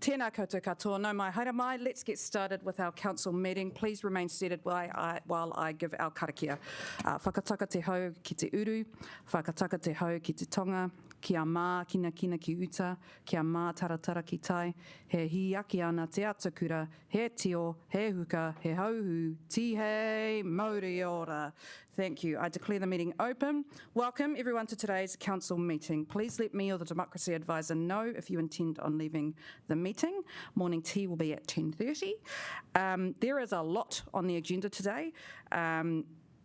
Tēnā koutou katoa, no mai haere mai. Let's get started with our council meeting. Please remain seated while I give our karakia. Whakataka te hau ki te uru, whakataka te hau ki te tonga, kia mā kina ki uta, kia mā taratara ki tai, he hiaki ana te atakura, he tio, he huka, he hauhu, tihei, mauri ora. Thank you. I declare the meeting open. Welcome everyone to today's council meeting. Please let me or the Democracy Advisor know if you intend on leaving the meeting. Morning tea will be at 10:30. There is a lot on the agenda today. I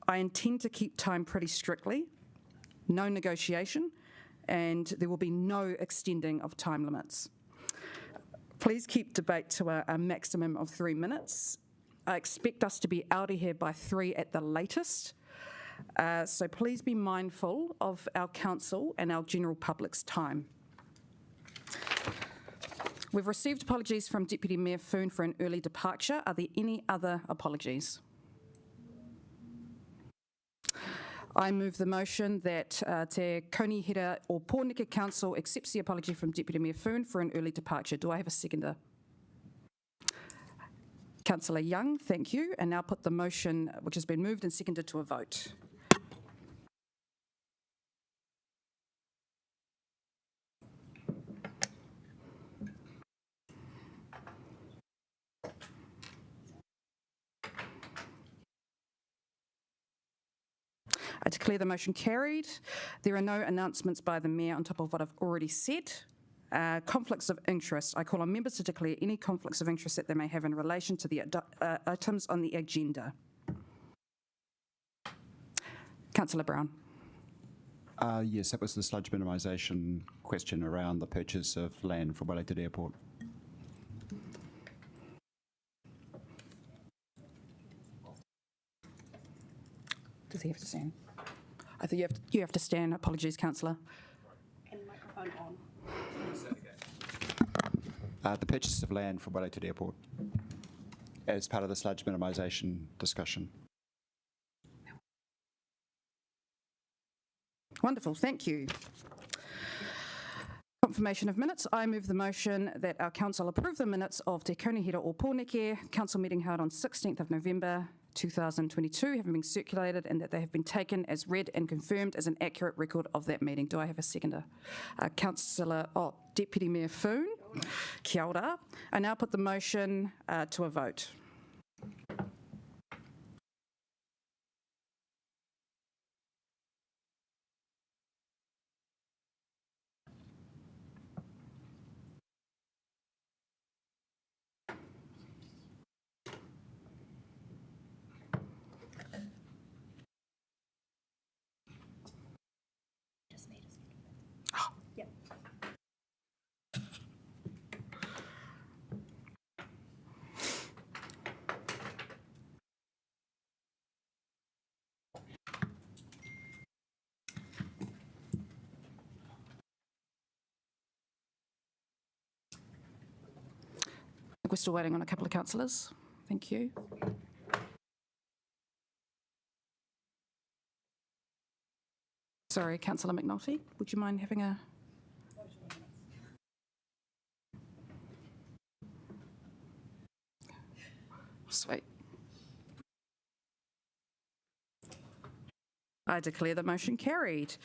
intend to keep time pretty strictly, no negotiation, and there will be no extending of time limits. Please keep debate to a maximum of 3 minutes. I expect us to be out of here by 3 at the latest. So please be mindful of our council and our general public's time. We've received apologies from Deputy Mayor Foon for an early departure. Are there any other apologies? I move the motion that Te Kaunihera or Pōneke Council accepts the apology from Deputy Mayor Foon for an early departure. Do I have a seconder? Councillor Young, thank you. And now put the motion, which has been moved and seconded, to a vote. I declare the motion carried. There are no announcements by the Mayor on top of what I've already said. Conflicts of interest. I call on members to declare any conflicts of interest that they may have in relation to the items on the agenda. Councillor Brown. Yes, that was the sludge minimisation question around the purchase of land for Wellington Airport. Does he have to stand? I think you have to stand. Apologies, Councillor. And microphone on. The purchase of land for Wellington Airport as part of the sludge minimisation discussion. Wonderful, thank you. Confirmation of minutes. I move the motion that our council approve the minutes of Te Kaunihera o Pōneke council meeting held on 16th of November 2022 having been circulated and that they have been taken as read and confirmed as an accurate record of that meeting. Do I have a seconder? Deputy Mayor Foon. Kia ora. I now put the motion to a vote. We're still waiting on a couple of councillors. Thank you. Sorry, Councillor McNulty, would you mind having a... Sweet. I declare the motion carried.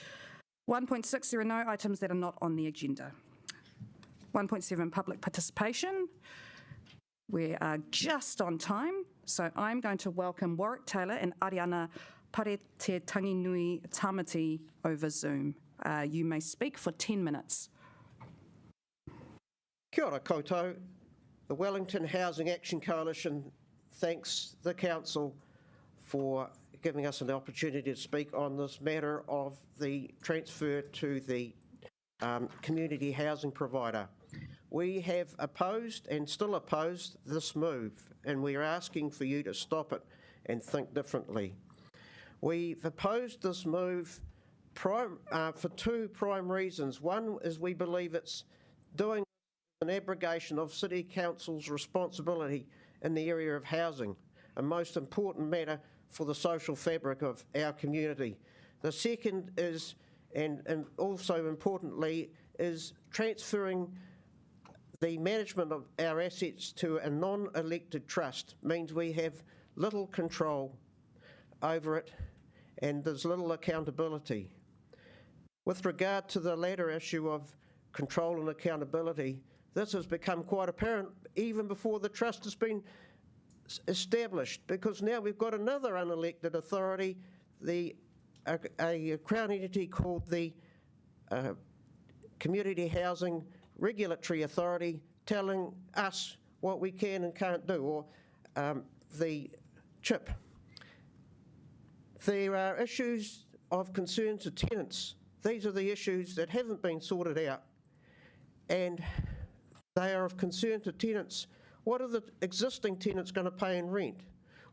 1.6, there are no items that are not on the agenda. 1.7, public participation. We are just on time, so I'm going to welcome Warwick Taylor and Ariana Pare Te Tanginui Tamati over Zoom. You may speak for 10 minutes. Kia ora koutou. The Wellington Housing Action Coalition thanks the Council for giving us an opportunity to speak on this matter of the transfer to the community housing provider. We have opposed and still oppose this move, and we are asking for you to stop it and think differently. We've opposed this move for two prime reasons. One is we believe it's doing an abrogation of City Council's responsibility in the area of housing, a most important matter for the social fabric of our community. The second is, and also importantly, is transferring the management of our assets to a non-elected trust means we have little control over it and there's little accountability. With regard to the latter issue of control and accountability, this has become quite apparent even before the trust has been established, because now we've got another unelected authority, a Crown entity called the Community Housing Regulatory Authority, telling us what we can and can't do, or the CHIP. There are issues of concern to tenants. These are the issues that haven't been sorted out, and they are of concern to tenants. What are the existing tenants going to pay in rent?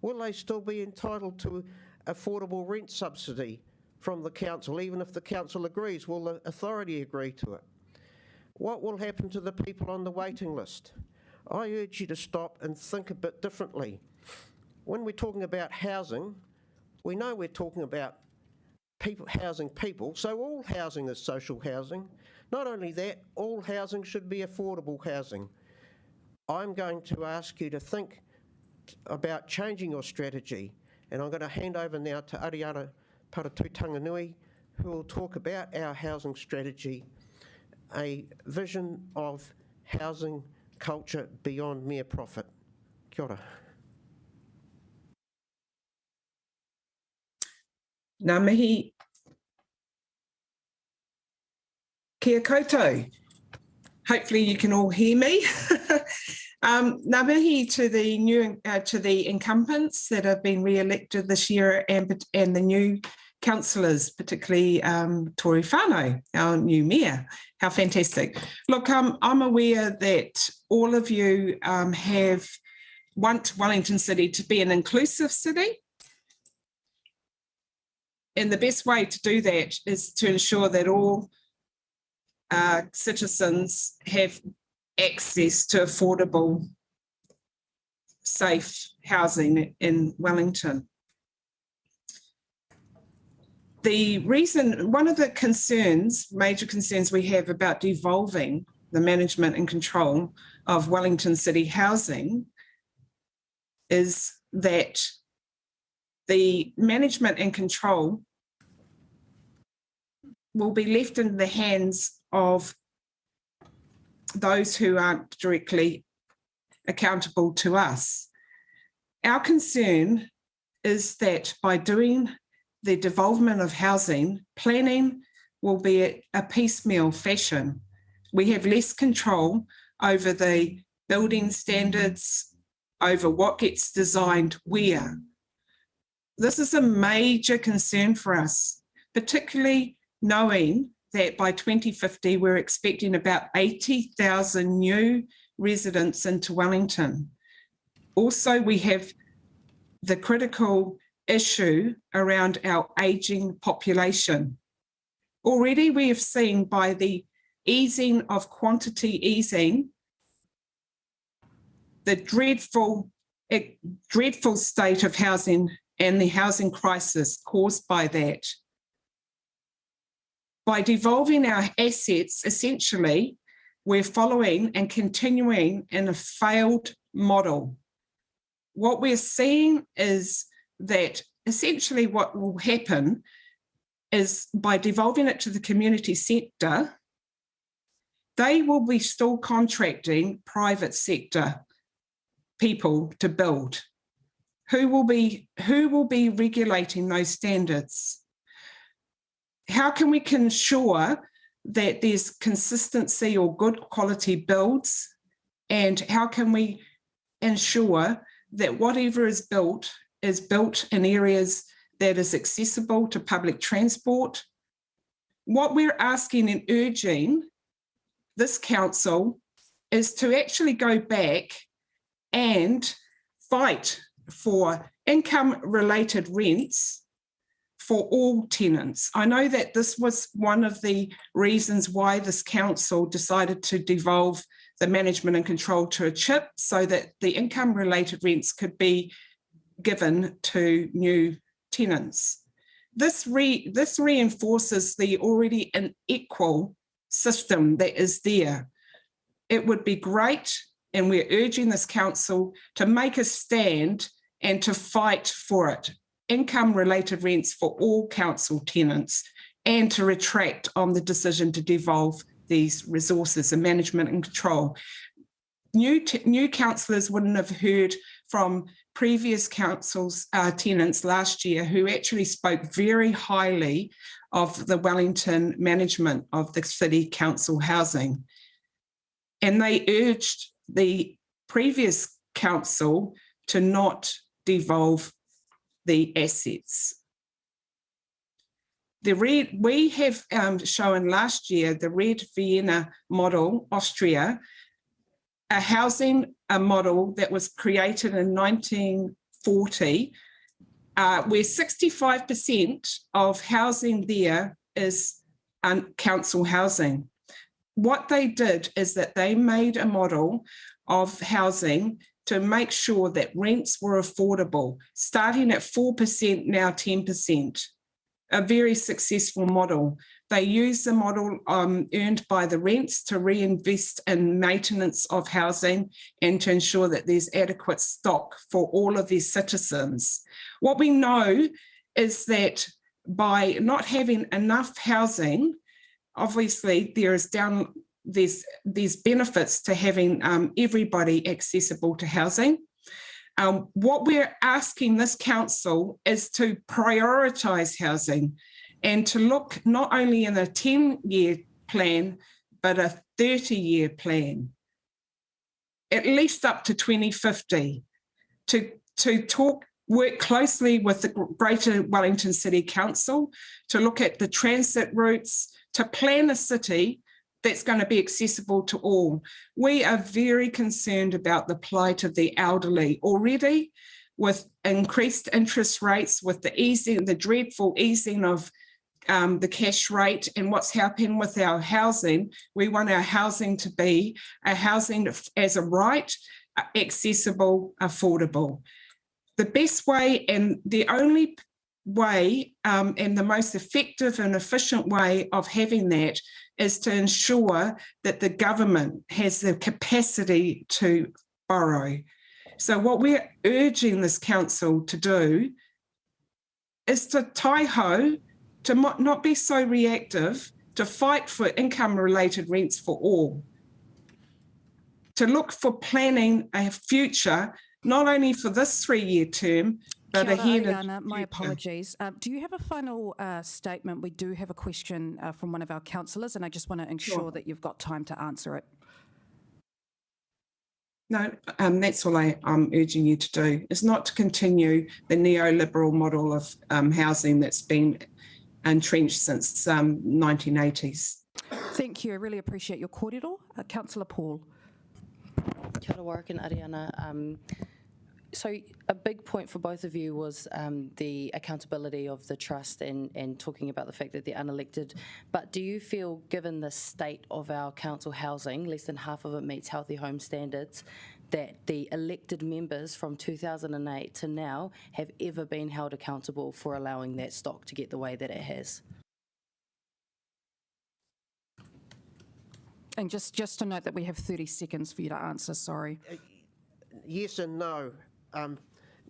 Will they still be entitled to affordable rent subsidy from the council, even if the council agrees? Will the authority agree to it? What will happen to the people on the waiting list? I urge you to stop and think a bit differently. When we're talking about housing, we know we're talking about people, housing people, so all housing is social housing. Not only that, all housing should be affordable housing. I'm going to ask you to think about changing your strategy, and I'm going to hand over now to Ariara Paratūtanganui, who will talk about our housing strategy, a vision of housing culture beyond mere profit. Kia ora. Ngā mihi. Kia koutou. Hopefully you can all hear me. Ngā mihi to the incumbents that have been re-elected this year, and the new councillors, particularly Tory Whānau, our new mayor. How fantastic. Look, I'm aware that all of you want Wellington City to be an inclusive city. And the best way to do that is to ensure that all citizens have access to affordable, safe housing in Wellington. The reason, one of the concerns, major concerns we have about devolving the management and control of Wellington City housing is that the management and control will be left in the hands of those who aren't directly accountable to us. Our concern is that by doing the devolvement of housing, planning will be a piecemeal fashion. We have less control over the building standards, over what gets designed where. This is a major concern for us, particularly knowing that by 2050, we're expecting about 80,000 new residents into Wellington. Also, we have the critical issue around our ageing population. Already we have seen by the easing of quantity easing, the dreadful state of housing and the housing crisis caused by that. By devolving our assets, essentially, we're following and continuing in a failed model. What we're seeing is that essentially what will happen is by devolving it to the community sector, they will be still contracting private sector people to build. Who will be regulating those standards? How can we ensure that there's consistency or good quality builds? And how can we ensure that whatever is built in areas that is accessible to public transport? What we're asking and urging this council is to actually go back and fight for income-related rents for all tenants. I know that this was one of the reasons why this council decided to devolve the management and control to a CHIP so that the income-related rents could be given to new tenants. This reinforces the already unequal system that is there. it would be great, and we're urging this council to make a stand and to fight for it. Income-related rents for all council tenants, and to retract on the decision to devolve these resources and management and control. New councillors wouldn't have heard from previous councils tenants last year who actually spoke very highly of the Wellington management of the city council housing. And they urged the previous council to not devolve the assets. We have shown last year the Red Vienna model, Austria, a model that was created in 1940, where 65% of housing there is council housing. What they did is that they made a model of housing to make sure that rents were affordable, starting at 4%, now 10%. A very successful model. They use the model earned by the rents to reinvest in maintenance of housing and to ensure that there's adequate stock for all of these citizens. What we know is that by not having enough housing, obviously there's benefits to having everybody accessible to housing. What we're asking this council is to prioritise housing and to look not only in a 10-year plan, but a 30-year plan, at least up to 2050, to work closely with the Greater Wellington City Council, to look at the transit routes, to plan a city that's going to be accessible to all. We are very concerned about the plight of the elderly already, with increased interest rates, with the dreadful easing of the cash rate and what's happening with our housing. We want our housing to be a housing as a right, accessible, affordable. The best way and the only way and the most effective and efficient way of having that is to ensure that the government has the capacity to borrow. So what we're urging this council to do is to tai-ho, to not be so reactive, to fight for income-related rents for all, to look for planning a future, not only for this 3-year term, but Kia ora, ahead Ariana, of my future. apologies. Do you have a final statement? We do have a question from one of our councillors, and I just want to ensure that you've got time to answer it. No, that's all I'm urging you to do, is not to continue the neoliberal model of housing that's been entrenched since 1980s. Thank you. I really appreciate your kōrero. Councillor Paul. Kia ora, Warwick and Ariana. So a big point for both of you was the accountability of the trust and talking about the fact that they're unelected. But do you feel, given the state of our council housing, less than half of it meets healthy home standards, that the elected members from 2008 to now have ever been held accountable for allowing that stock to get the way that it has? And just to note that we have 30 seconds for you to answer, sorry. Yes and no.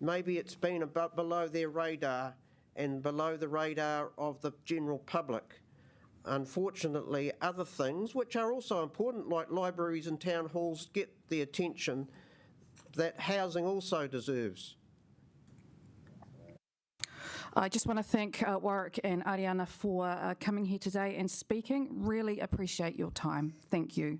Maybe it's been below their radar and below the radar of the general public. Unfortunately, other things, which are also important, like libraries and town halls, get the attention that housing also deserves. I just want to thank Warwick and Ariana for coming here today and speaking. Really appreciate your time. Thank you.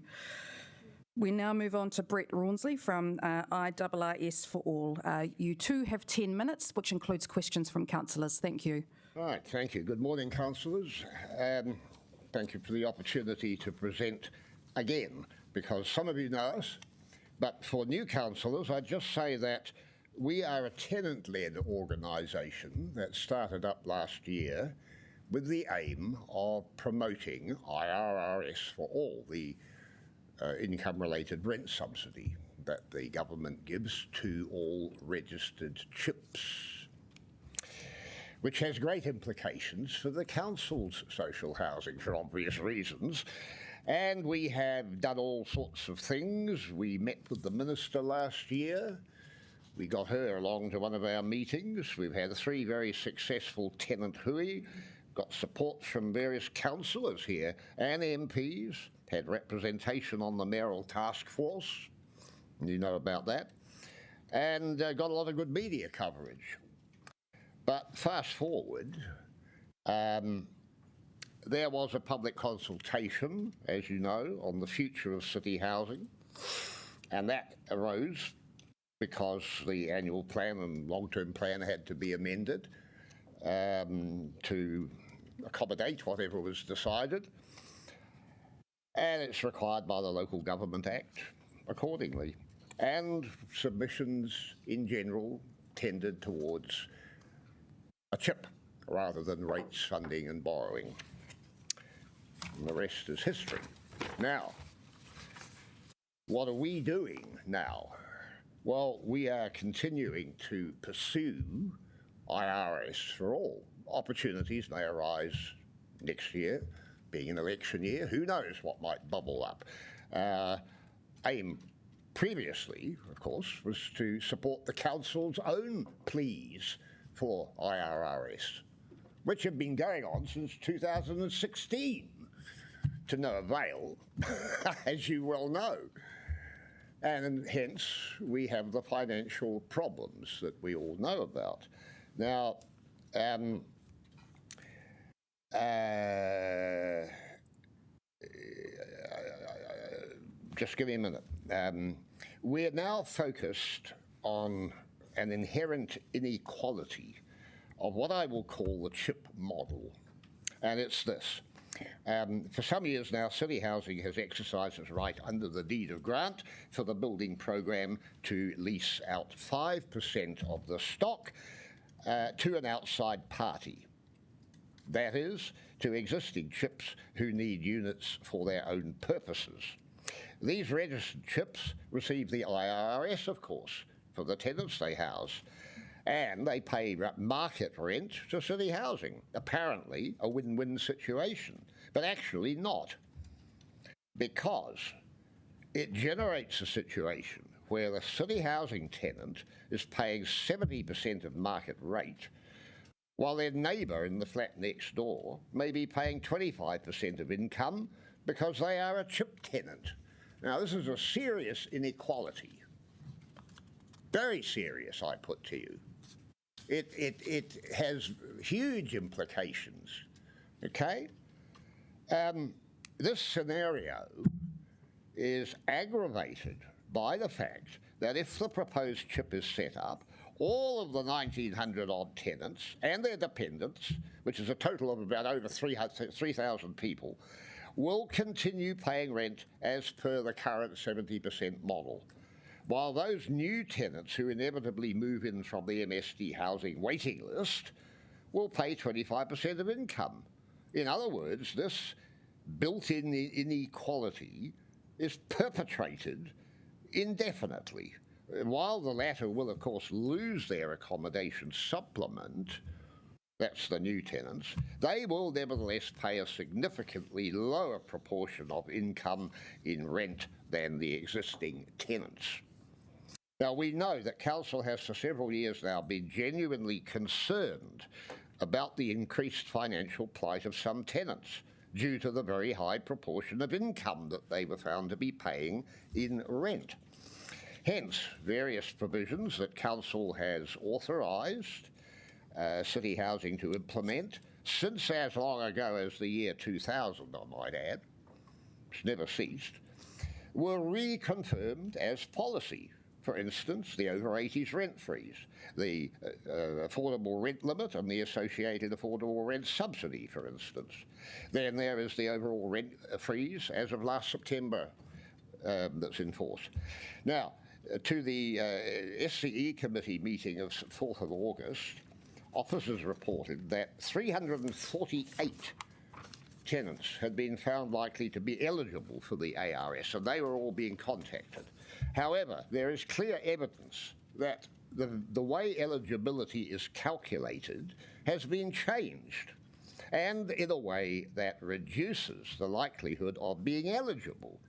We now move on to Brett Rawnsley from IRRS for All. You too have 10 minutes, which includes questions from councillors. Thank you. Right, thank you. Good morning, councillors. Thank you for the opportunity to present again, because some of you know us, but for new councillors, I'd just say that we are a tenant-led organisation that started up last year with the aim of promoting IRRS for All, the income-related rent subsidy that the government gives to all registered chips, which has great implications for the council's social housing for obvious reasons. And we have done all sorts of things. We met with the Minister last year. We got her along to one of our meetings. We've had 3 very successful tenant hui, got support from various councillors here and MPs, had representation on the mayoral task force. You know about that. And got a lot of good media coverage. But fast forward, there was a public consultation, as you know, on the future of city housing, and that arose because the annual plan and long-term plan had to be amended to accommodate whatever was decided, and it's required by the Local Government Act accordingly. And submissions in general tended towards a chip rather than rates, funding and borrowing. And the rest is history. Now, what are we doing now? Well, we are continuing to pursue IRS for all. Opportunities may arise next year, being an election year. Who knows what might bubble up? Aim previously, of course, was to support the council's own pleas for IRRS, which have been going on since 2016, to no avail, as you well know. And hence, we have the financial problems that we all know about. Now, just give me a minute. We're now focused on an inherent inequality of what I will call the chip model. And it's this. For some years now, City Housing has exercised its right under the deed of grant for the building program to lease out 5% of the stock to an outside party. That is, to existing chips who need units for their own purposes. These registered chips receive the IRS, of course, for the tenants they house, and they pay market rent to City Housing. Apparently a win-win situation, but actually not, because it generates a situation where the City Housing tenant is paying 70% of market rate, while their neighbour in the flat next door may be paying 25% of income because they are a chip tenant. Now, this is a serious inequality. Very serious, I put to you. It has huge implications, okay? This scenario is aggravated by the fact that if the proposed chip is set up, all of the 1,900 odd tenants and their dependents, which is a total of about over 3,000 people, will continue paying rent as per the current 70% model, while those new tenants who inevitably move in from the MSD housing waiting list will pay 25% of income. In other words, this built-in inequality is perpetrated indefinitely. While the latter will, of course, lose their accommodation supplement, that's the new tenants, they will nevertheless pay a significantly lower proportion of income in rent than the existing tenants. Now, we know that Council has for several years now been genuinely concerned about the increased financial plight of some tenants due to the very high proportion of income that they were found to be paying in rent. Hence, various provisions that Council has authorised City Housing to implement since as long ago as the year 2000, I might add, it's never ceased, were reconfirmed as policy. For instance, the over-80s rent freeze, the affordable rent limit and the associated affordable rent subsidy, for instance. Then there is the overall rent freeze as of last September that's in force. Now, to the SCE committee meeting of 4th of August, officers reported that 348 tenants had been found likely to be eligible for the ARS, and they were all being contacted. However, there is clear evidence that the way eligibility is calculated has been changed, and in a way that reduces the likelihood of being eligible.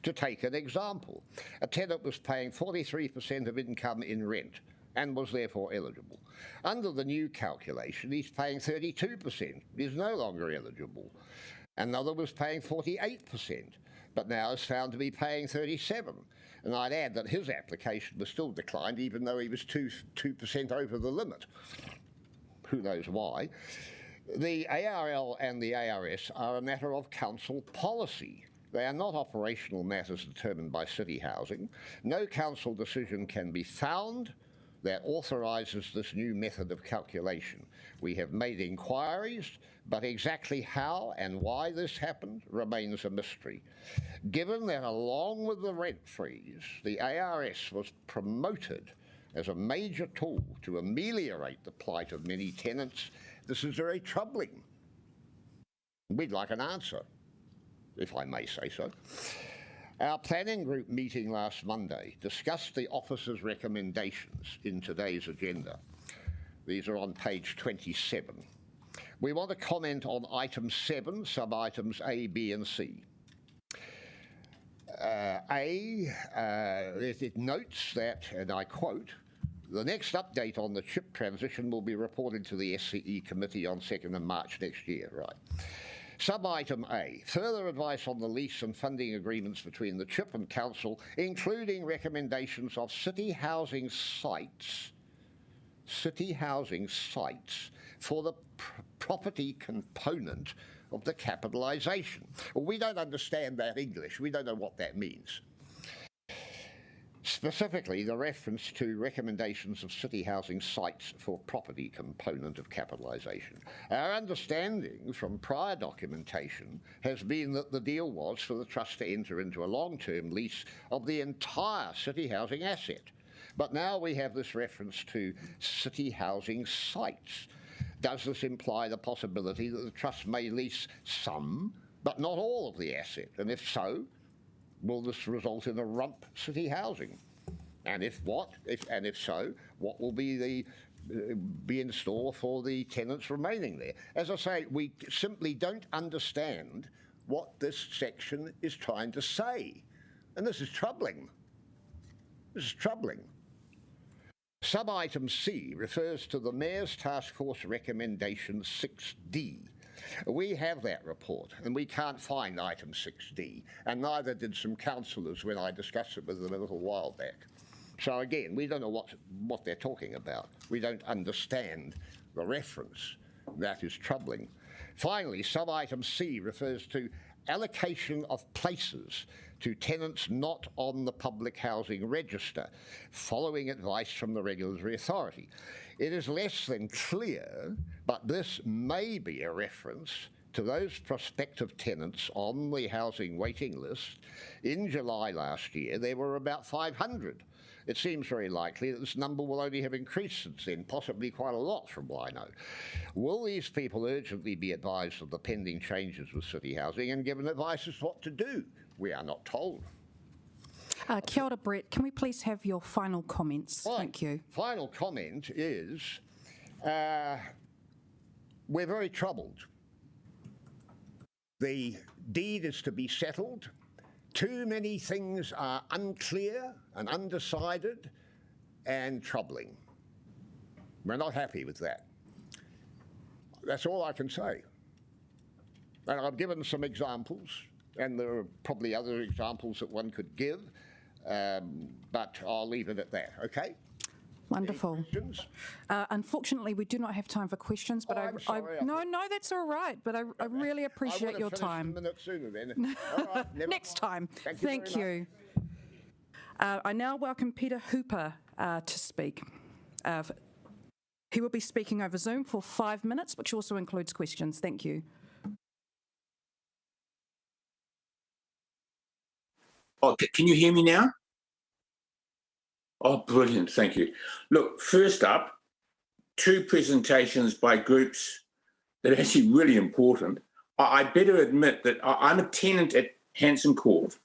To take an example, a tenant was paying 43% of income in rent and was therefore eligible. Under the new calculation, he's paying 32%, is no longer eligible. Another was paying 48%, but now is found to be paying 37%. And I'd add that his application was still declined, even though he was 2% over the limit. Who knows why? The ARL and the ARS are a matter of council policy. They are not operational matters determined by City Housing. No council decision can be found that authorises this new method of calculation. We have made inquiries, but exactly how and why this happened remains a mystery. Given that along with the rent freeze, the ARS was promoted as a major tool to ameliorate the plight of many tenants, this is very troubling. We'd like an answer, if I may say so. Our planning group meeting last Monday discussed the office's recommendations in today's agenda. These are on page 27. We want to comment on item 7, sub-items A, B and C. It notes that, and I quote, the next update on the chip transition will be reported to the SCE committee on 2nd of March next year, right? Sub-item A, further advice on the lease and funding agreements between the CHIP and Council, including recommendations of city housing sites for the property component of the capitalisation. Well, we don't understand that English. We don't know what that means. Specifically, the reference to recommendations of city housing sites for property component of capitalisation. Our understanding from prior documentation has been that the deal was for the Trust to enter into a long-term lease of the entire city housing asset. But now we have this reference to city housing sites. Does this imply the possibility that the Trust may lease some, but not all of the asset? And if so, will this result in a rump city housing? And if so, what will be in store for the tenants remaining there? As I say, we simply don't understand what this section is trying to say. And this is troubling. This is troubling. Sub-item C refers to the Mayor's Task Force Recommendation 6D. We have that report, and we can't find item 6D, and neither did some councillors when I discussed it with them a little while back. So again, we don't know what they're talking about. We don't understand the reference. That is troubling. Finally, sub-item C refers to allocation of places to tenants not on the public housing register, following advice from the Regulatory Authority. It is less than clear, but this may be a reference to those prospective tenants on the housing waiting list. In July last year, there were about 500. It seems very likely that this number will only have increased since then, possibly quite a lot from what I know. Will these people urgently be advised of the pending changes with City Housing and given advice as to what to do? We are not told. Kia ora, Brett. Can we please have your final comments? Fine. Thank you. Final comment is we're very troubled. The deed is to be settled. Too many things are unclear and undecided and troubling. We're not happy with that. That's all I can say. And I've given some examples, and there are probably other examples that one could give, but I'll leave it at that, okay? Wonderful. Any questions? Unfortunately, we do not have time for questions, but I'm sorry, no, that's all right. But I really appreciate your time. I would have finished a minute sooner then. All right, never Next mind. time. Thank you. I now welcome Peter Hooper to speak. He will be speaking over Zoom for 5 minutes, which also includes questions. Thank you. Oh, can you hear me now? Oh, brilliant. Thank you. Look, first up, 2 presentations by groups that are actually really important. I better admit that I'm a tenant at Hanson Court,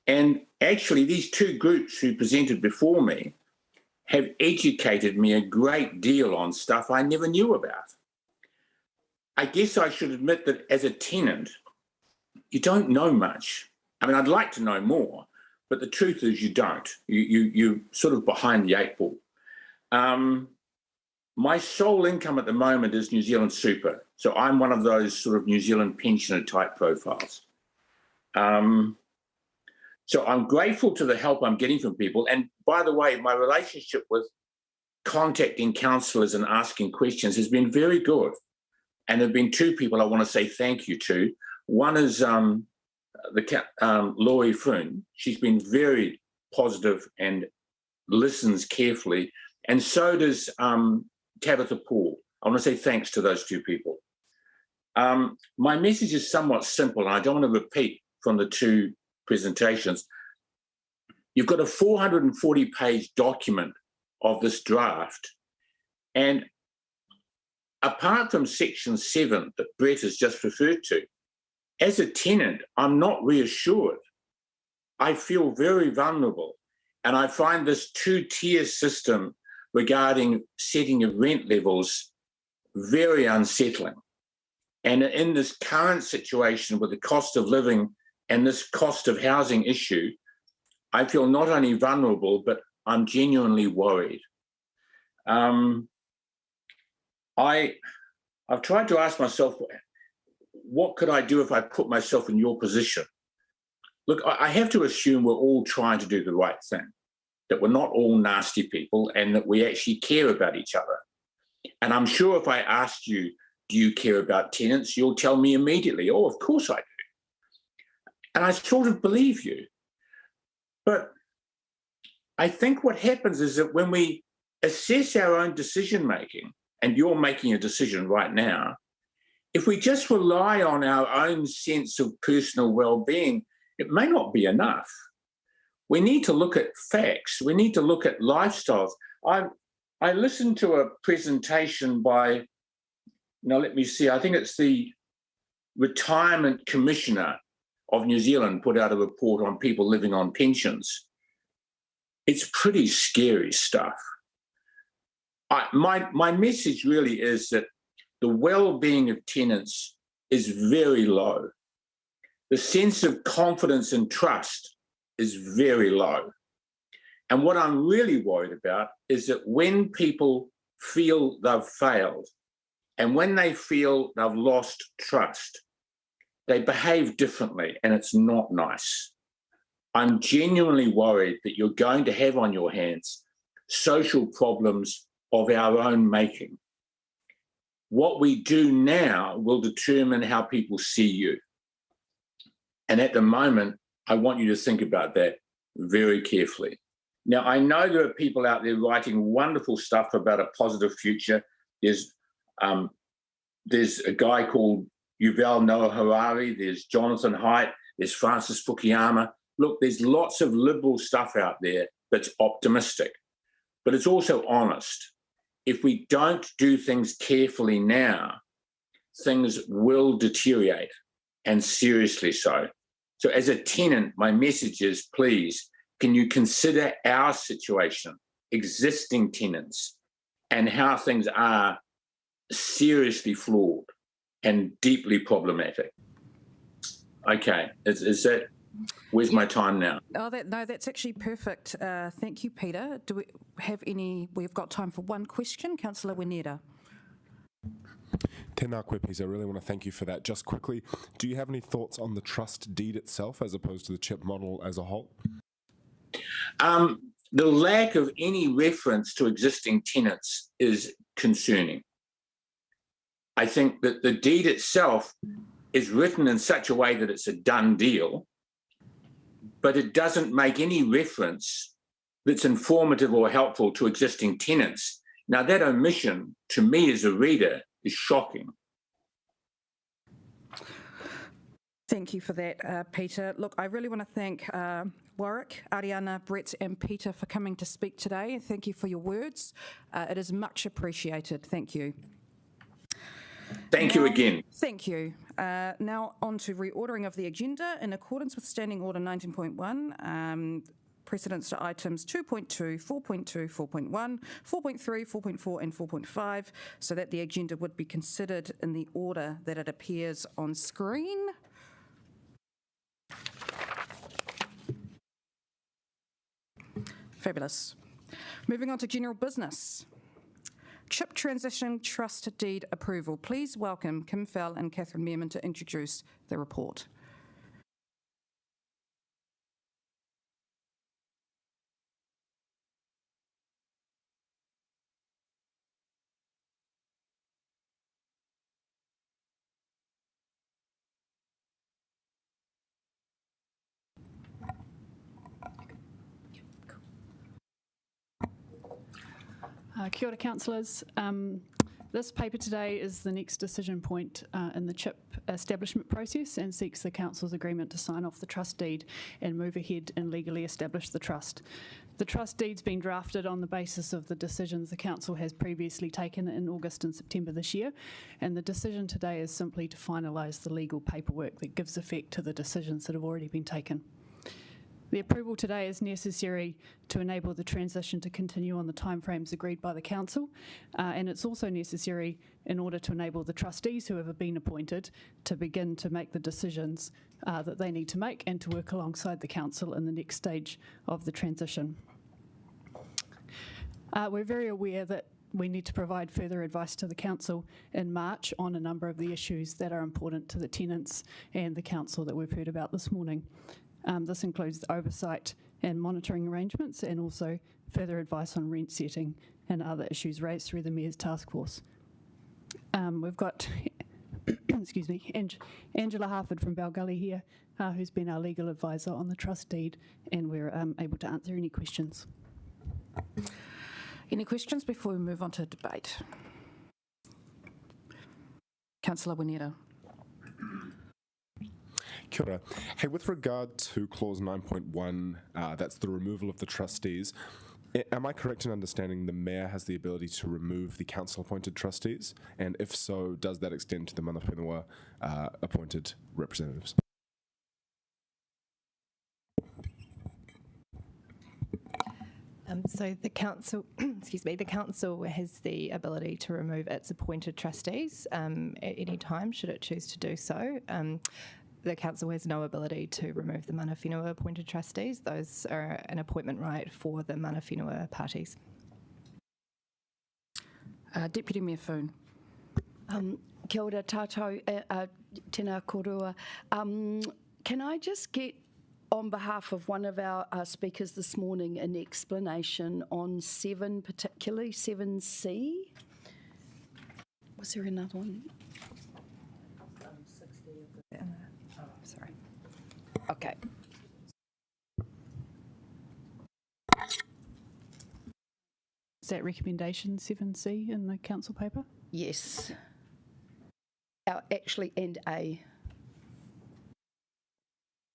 and actually these 2 groups who presented before me have educated me a great deal on stuff I never knew about. I guess I should admit that as a tenant, you don't know much. I mean, I'd like to know more, but the truth is you don't. You're sort of behind the eight ball. My sole income at the moment is New Zealand Super. So I'm one of those sort of New Zealand pensioner type profiles. So I'm grateful to the help I'm getting from people. And by the way, my relationship with contacting counsellors and asking questions has been very good. And there have been two people I want to say thank you to. One is Laurie Froon. She's been very positive and listens carefully. And so does Tabitha Paul. I want to say thanks to those two people. My message is somewhat simple, and I don't want to repeat from the two presentations. You've got a 440-page document of this draft, and apart from Section 7 that Brett has just referred to, as a tenant, I'm not reassured. I feel very vulnerable, and I find this two-tier system regarding setting of rent levels very unsettling. And in this current situation with the cost of living and this cost of housing issue, I feel not only vulnerable, but I'm genuinely worried. I've tried to ask myself, what could I do if I put myself in your position? Look, I have to assume we're all trying to do the right thing, that we're not all nasty people and that we actually care about each other. And I'm sure if I asked you, do you care about tenants, you'll tell me immediately, oh, of course I do. And I sort of believe you. But I think what happens is that when we assess our own decision-making, and you're making a decision right now, if we just rely on our own sense of personal well-being, it may not be enough. We need to look at facts. We need to look at lifestyles. I listened to a presentation by, now let me see, I think it's the Retirement Commissioner of New Zealand put out a report on people living on pensions. It's pretty scary stuff. My message really is that the well-being of tenants is very low. The sense of confidence and trust is very low. And what I'm really worried about is that when people feel they've failed and when they feel they've lost trust, they behave differently, and it's not nice. I'm genuinely worried that you're going to have on your hands social problems of our own making. What we do now will determine how people see you. And at the moment, I want you to think about that very carefully. Now, I know there are people out there writing wonderful stuff about a positive future. There's a guy called Yuval Noah Harari, there's Jonathan Haidt, there's Francis Fukuyama. Look, there's lots of liberal stuff out there that's optimistic, but it's also honest. If we don't do things carefully now, things will deteriorate, and seriously so. So as a tenant, my message is, please, can you consider our situation, existing tenants, and how things are seriously flawed and deeply problematic? Okay, is that, where's my time now? Oh, that's actually perfect. Thank you, Peter. Do we have any, we've got time for one question. Councillor Wineta. Tēnā koe, Peter. I really want to thank you for that. Just quickly, do you have any thoughts on the trust deed itself as opposed to the CHIP model as a whole? The lack of any reference to existing tenants is concerning. I think that the deed itself is written in such a way that it's a done deal, but it doesn't make any reference that's informative or helpful to existing tenants. Now, that omission, to me as a reader, is shocking. Thank you for that, Peter. Look, I really want to thank Warwick, Ariana, Brett and Peter for coming to speak today. Thank you for your words. It is much appreciated. Thank you. Thank you again. Thank you. Now on to reordering of the agenda. In accordance with Standing Order 19.1, precedence to items 2.2, 4.2, 4.1, 4.3, 4.4 and 4.5 so that the agenda would be considered in the order that it appears on screen. Fabulous. Moving on to general business. CHIP Transition Trust Deed Approval. Please welcome Kim Fell and Catherine Meerman to introduce the report. Kia ora, councillors. This paper today is the next decision point in the CHIP establishment process and seeks the council's agreement to sign off the trust deed and move ahead and legally establish the trust. The trust deed's been drafted on the basis of the decisions the council has previously taken in August and September this year, and the decision today is simply to finalise the legal paperwork that gives effect to the decisions that have already been taken. The approval today is necessary to enable the transition to continue on the timeframes agreed by the council, and it's also necessary in order to enable the trustees who have been appointed to begin to make the decisions that they need to make and to work alongside the council in the next stage of the transition. We're very aware that we need to provide further advice to the council in March on a number of the issues that are important to the tenants and the council that we've heard about this morning. This includes the oversight and monitoring arrangements and also further advice on rent setting and other issues raised through the Mayor's task force. We've got excuse me, Angela Harford from Balgully here, who's been our legal advisor on the trust deed, and we're able to answer any questions. Any questions before we move on to debate? Councillor Wineta. Kia ora. Hey, with regard to clause 9.1, that's the removal of the trustees, am I correct in understanding the Mayor has the ability to remove the council-appointed trustees? And if so, does that extend to the mana whenua appointed representatives? So the council, excuse me, the council has the ability to remove its appointed trustees at any time, should it choose to do so. The council has no ability to remove the mana whenua appointed trustees. Those are an appointment right for the mana whenua parties. Deputy Mayor Foon. Kia ora tātou, tēnā korua. Can I just get, on behalf of one of our speakers this morning, an explanation on 7, particularly 7C? Was there another one? Sorry. Okay. Is that recommendation 7C in the council paper? Yes. Actually, and A.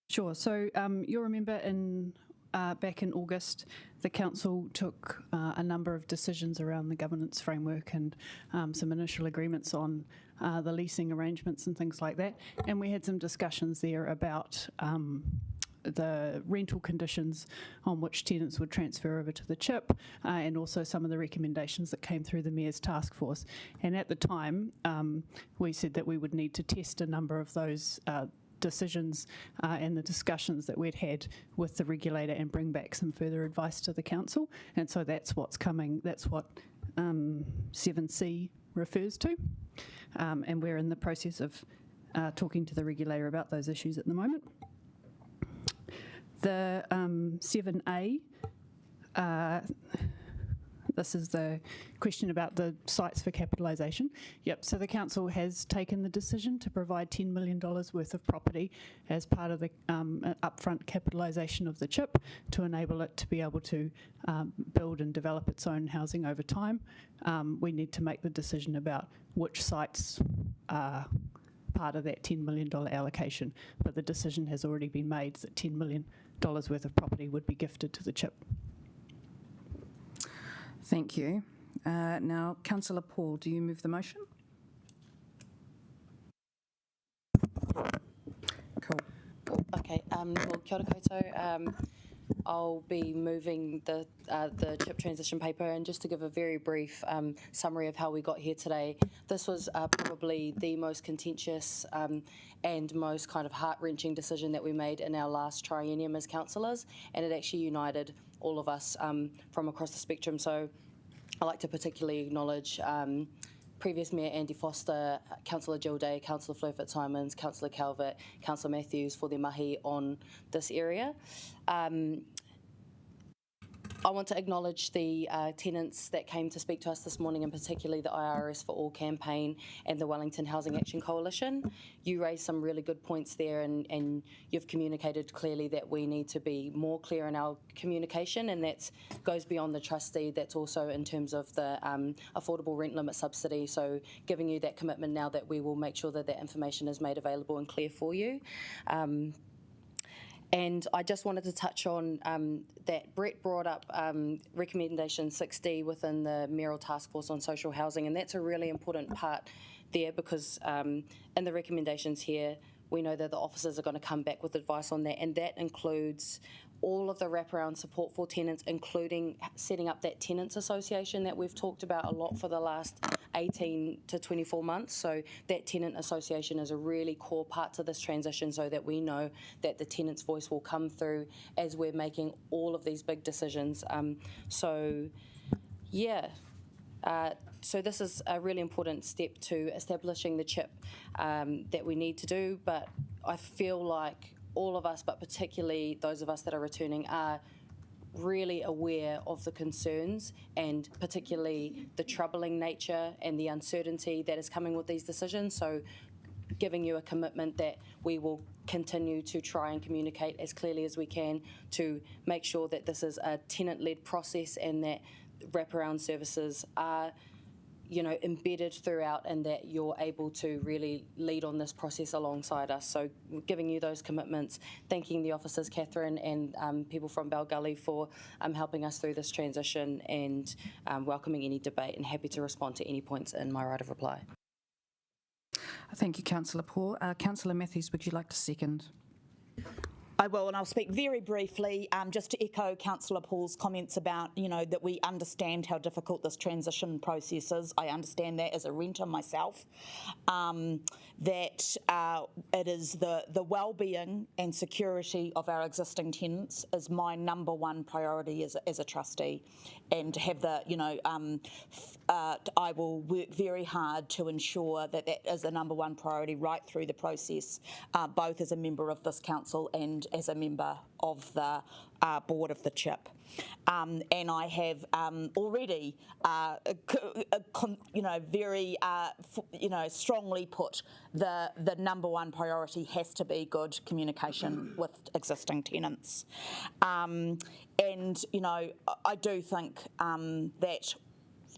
Sure. So you'll remember back in August, the council took a number of decisions around the governance framework and some initial agreements on the leasing arrangements and things like that. And we had some discussions there about the rental conditions on which tenants would transfer over to the CHIP, and also some of the recommendations that came through the Mayor's task force. And at the time, we said that we would need to test a number of those decisions and the discussions that we'd had with the regulator and bring back some further advice to the council. And so that's what's coming, that's what 7C refers to. And we're in the process of talking to the regulator about those issues at the moment. The 7A, this is the question about the sites for capitalisation. Yep, so the council has taken the decision to provide $10 million worth of property as part of the upfront capitalisation of the CHIP to enable it to be able to build and develop its own housing over time. We need to make the decision about which sites are part of that $10 million allocation, but the decision has already been made that $10 million worth of property would be gifted to the CHIP. Thank you. Now, Councillor Paul, do you move the motion? Cool. Okay, well, kia ora koutou. I'll be moving the CHIP transition paper, and just to give a very brief summary of how we got here today, this was probably the most contentious and most kind of heart-wrenching decision that we made in our last triennium as councillors, and it actually united all of us from across the spectrum. So I'd like to particularly acknowledge previous Mayor Andy Foster, Councillor Jill Day, Councillor Flo Fitzsimons, Councillor Calvert, Councillor Matthews for their mahi on this area. I want to acknowledge the tenants that came to speak to us this morning, and particularly the IRS for All campaign and the Wellington Housing Action Coalition. You raised some really good points there, and you've communicated clearly that we need to be more clear in our communication, and that goes beyond the trustee. That's also in terms of the affordable rent limit subsidy. So giving you that commitment now that we will make sure that that information is made available and clear for you. And I just wanted to touch on that Brett brought up recommendation 6D within the mayoral task force on social housing, and that's a really important part there because in the recommendations here, we know that the officers are going to come back with advice on that, and that includes all of the wraparound support for tenants, including setting up that tenants association that we've talked about a lot for the last 18 to 24 months. So that tenant association is a really core part to this transition, so that we know that the tenant's voice will come through as we're making all of these big decisions. So this is a really important step to establishing the CHIP that we need to do, but I feel like all of us, but particularly those of us that are returning, are really aware of the concerns and particularly the troubling nature and the uncertainty that is coming with these decisions. So giving you a commitment that we will continue to try and communicate as clearly as we can to make sure that this is a tenant-led process and that wraparound services are embedded throughout, and that you're able to really lead on this process alongside us. So giving you those commitments, thanking the officers, Catherine, and people from Bell Gully for helping us through this transition, and welcoming any debate, and happy to respond to any points in my right of reply. Thank you, Councillor Paul. Councillor Matthews, would you like to second? I will, and I'll speak very briefly just to echo Councillor Paul's comments about, that we understand how difficult this transition process is. I understand that as a renter myself, that it is the well-being and security of our existing tenants is my number one priority as a trustee, and to have the, I will work very hard to ensure that that is the number one priority right through the process, both as a member of this council and as a member of the board of the CHIP. And I have already, very, strongly put the number one priority has to be good communication with existing tenants. And, I do think that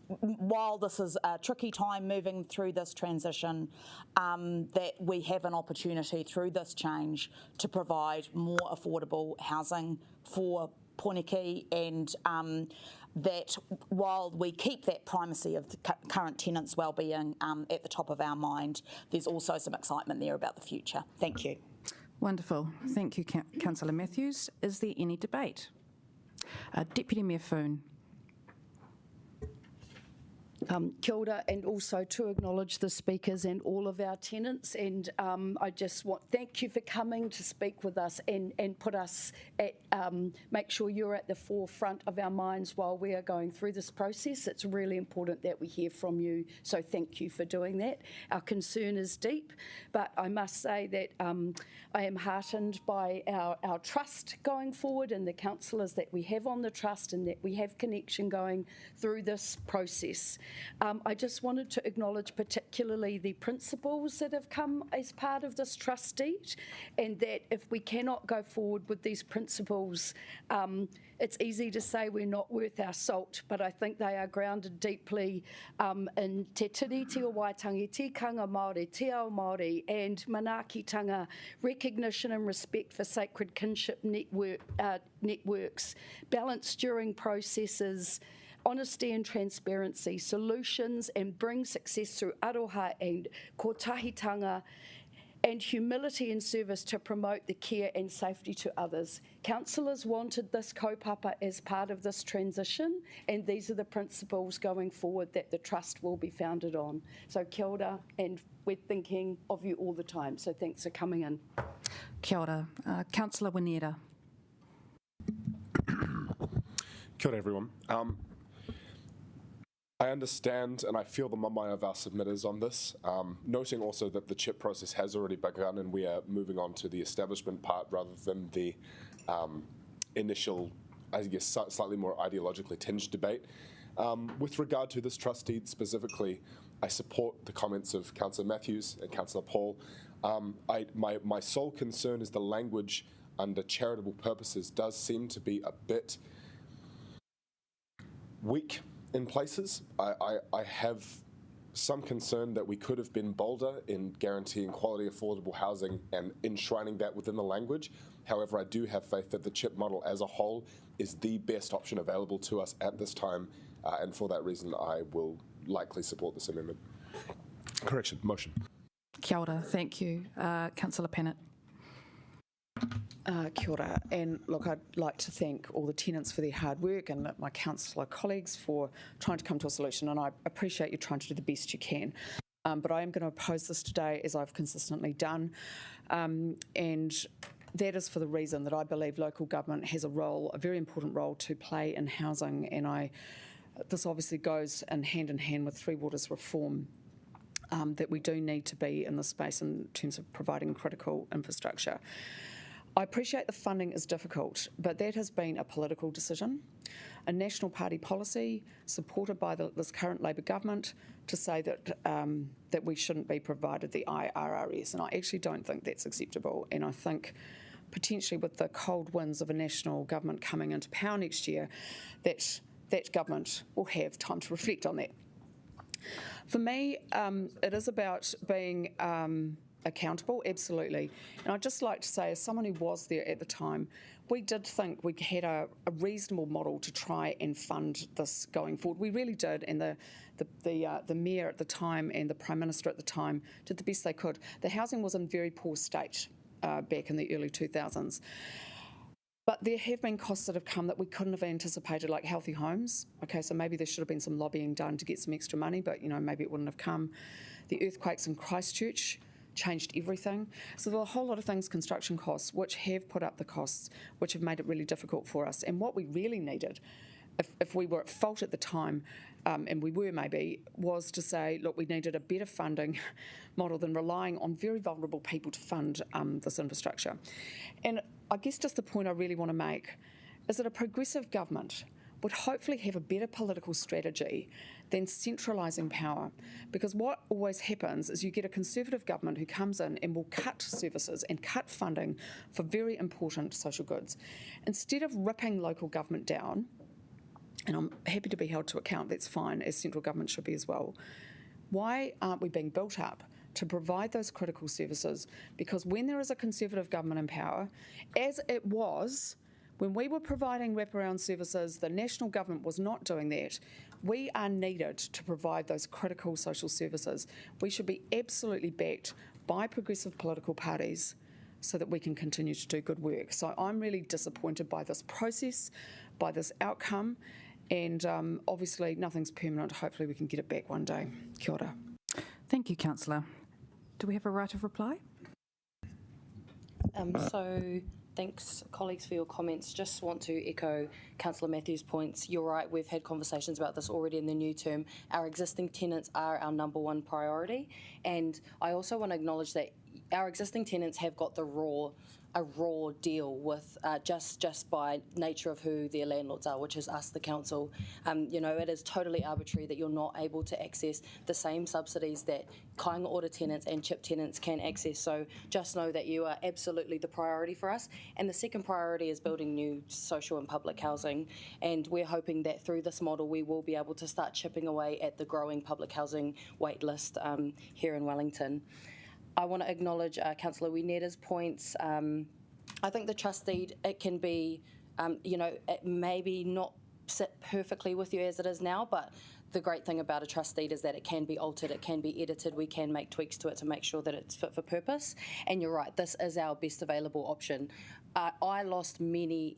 while this is a tricky time moving through this transition, that we have an opportunity through this change to provide more affordable housing for Pōneke, and that while we keep that primacy of the current tenants' wellbeing at the top of our mind, there's also some excitement there about the future. Thank you. Wonderful. Thank you, Councillor Matthews. Is there any debate? Deputy Mayor Foon. Kia ora, and also to acknowledge the speakers and all of our tenants, and I just thank you for coming to speak with us and put us at, make sure you're at the forefront of our minds while we are going through this process. It's really important that we hear from you, so thank you for doing that. Our concern is deep, but I must say that I am heartened by our trust going forward and the councillors that we have on the trust, and that we have connection going through this process. I just wanted to acknowledge particularly the principles that have come as part of this trust deed, and that if we cannot go forward with these principles, it's easy to say we're not worth our salt, but I think they are grounded deeply in te tiriti o waitangi, tikanga Māori, te ao Māori, and manaakitanga, recognition and respect for sacred kinship networks, balance during processes, honesty and transparency, solutions, and bring success through aroha and kotahitanga, and humility in service to promote the care and safety to others. Councillors wanted this kaupapa as part of this transition, and these are the principles going forward that the Trust will be founded on. So kia ora, and we're thinking of you all the time, so thanks for coming in. Kia ora. Councillor Winiera. Kia ora, everyone. I understand and I feel the mamai of our submitters on this, noting also that the CHIP process has already begun and we are moving on to the establishment part rather than the initial, I guess, slightly more ideologically tinged debate. With regard to this trust deed specifically, I support the comments of Councillor Matthews and Councillor Paul. My sole concern is the language under charitable purposes does seem to be a bit weak in places. I have some concern that we could have been bolder in guaranteeing quality, affordable housing and enshrining that within the language. However, I do have faith that the CHIP model as a whole is the best option available to us at this time, and for that reason, I will likely support this amendment. Correction, motion. Kia ora. Thank you. Councillor Pennant. Kia ora. And look, I'd like to thank all the tenants for their hard work and my councillor colleagues for trying to come to a solution, and I appreciate you trying to do the best you can. But I am going to oppose this today, as I've consistently done, and that is for the reason that I believe local government has a role, a very important role to play in housing, and this obviously goes in hand with Three Waters reform. That we do need to be in this space in terms of providing critical infrastructure. I appreciate the funding is difficult, but that has been a political decision, a National Party policy supported by this current Labor government to say that that we shouldn't be provided the IRRS, and I actually don't think that's acceptable, and I think potentially with the cold winds of a national government coming into power next year, that government will have time to reflect on that. For me, it is about being accountable, absolutely. And I'd just like to say, as someone who was there at the time, we did think we had a reasonable model to try and fund this going forward. We really did, and the Mayor at the time and the Prime Minister at the time did the best they could. The housing was in very poor state back in the early 2000s. But there have been costs that have come that we couldn't have anticipated, like healthy homes. Okay, so maybe there should have been some lobbying done to get some extra money, but maybe it wouldn't have come. The earthquakes in Christchurch changed everything. So there were a whole lot of things, construction costs, which have put up the costs, which have made it really difficult for us. And what we really needed, if we were at fault at the time, and we were maybe, was to say, look, we needed a better funding model than relying on very vulnerable people to fund this infrastructure. And I guess just the point I really want to make is that a progressive government would hopefully have a better political strategy than centralising power, because what always happens is you get a Conservative government who comes in and will cut services and cut funding for very important social goods. Instead of ripping local government down, and I'm happy to be held to account, that's fine, as central government should be as well, why aren't we being built up to provide those critical services? Because when there is a Conservative government in power, as it was when we were providing wraparound services, the national government was not doing that. We are needed to provide those critical social services. We should be absolutely backed by progressive political parties so that we can continue to do good work. So I'm really disappointed by this process, by this outcome, and obviously nothing's permanent. Hopefully we can get it back one day. Kia ora. Thank you, Councillor. Do we have a right of reply? So thanks, colleagues, for your comments. Just want to echo Councillor Matthews' points. You're right, we've had conversations about this already in the new term. Our existing tenants are our #1 priority, and I also want to acknowledge that our existing tenants have got a raw deal with just by nature of who their landlords are, which is us, the council. It is totally arbitrary that you're not able to access the same subsidies that kāinga order tenants and CHIP tenants can access. So just know that you are absolutely the priority for us. And the second priority is building new social and public housing. And we're hoping that through this model, we will be able to start chipping away at the growing public housing wait list here in Wellington. I want to acknowledge Councillor Winiera's points. I think the trust deed, it can be, it maybe not sit perfectly with you as it is now, but the great thing about a trust deed is that it can be altered, it can be edited, we can make tweaks to it to make sure that it's fit for purpose. And you're right, this is our best available option. I lost many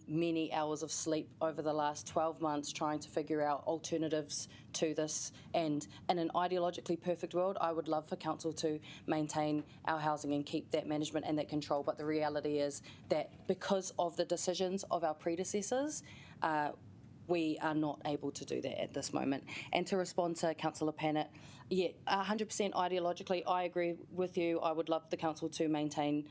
hours of sleep over the last 12 months trying to figure out alternatives to this. And in an ideologically perfect world, I would love for council to maintain our housing and keep that management and that control. But the reality is that because of the decisions of our predecessors, we are not able to do that at this moment. And to respond to Councillor Pannett, yeah, 100% ideologically, I agree with you. I would love the council to maintain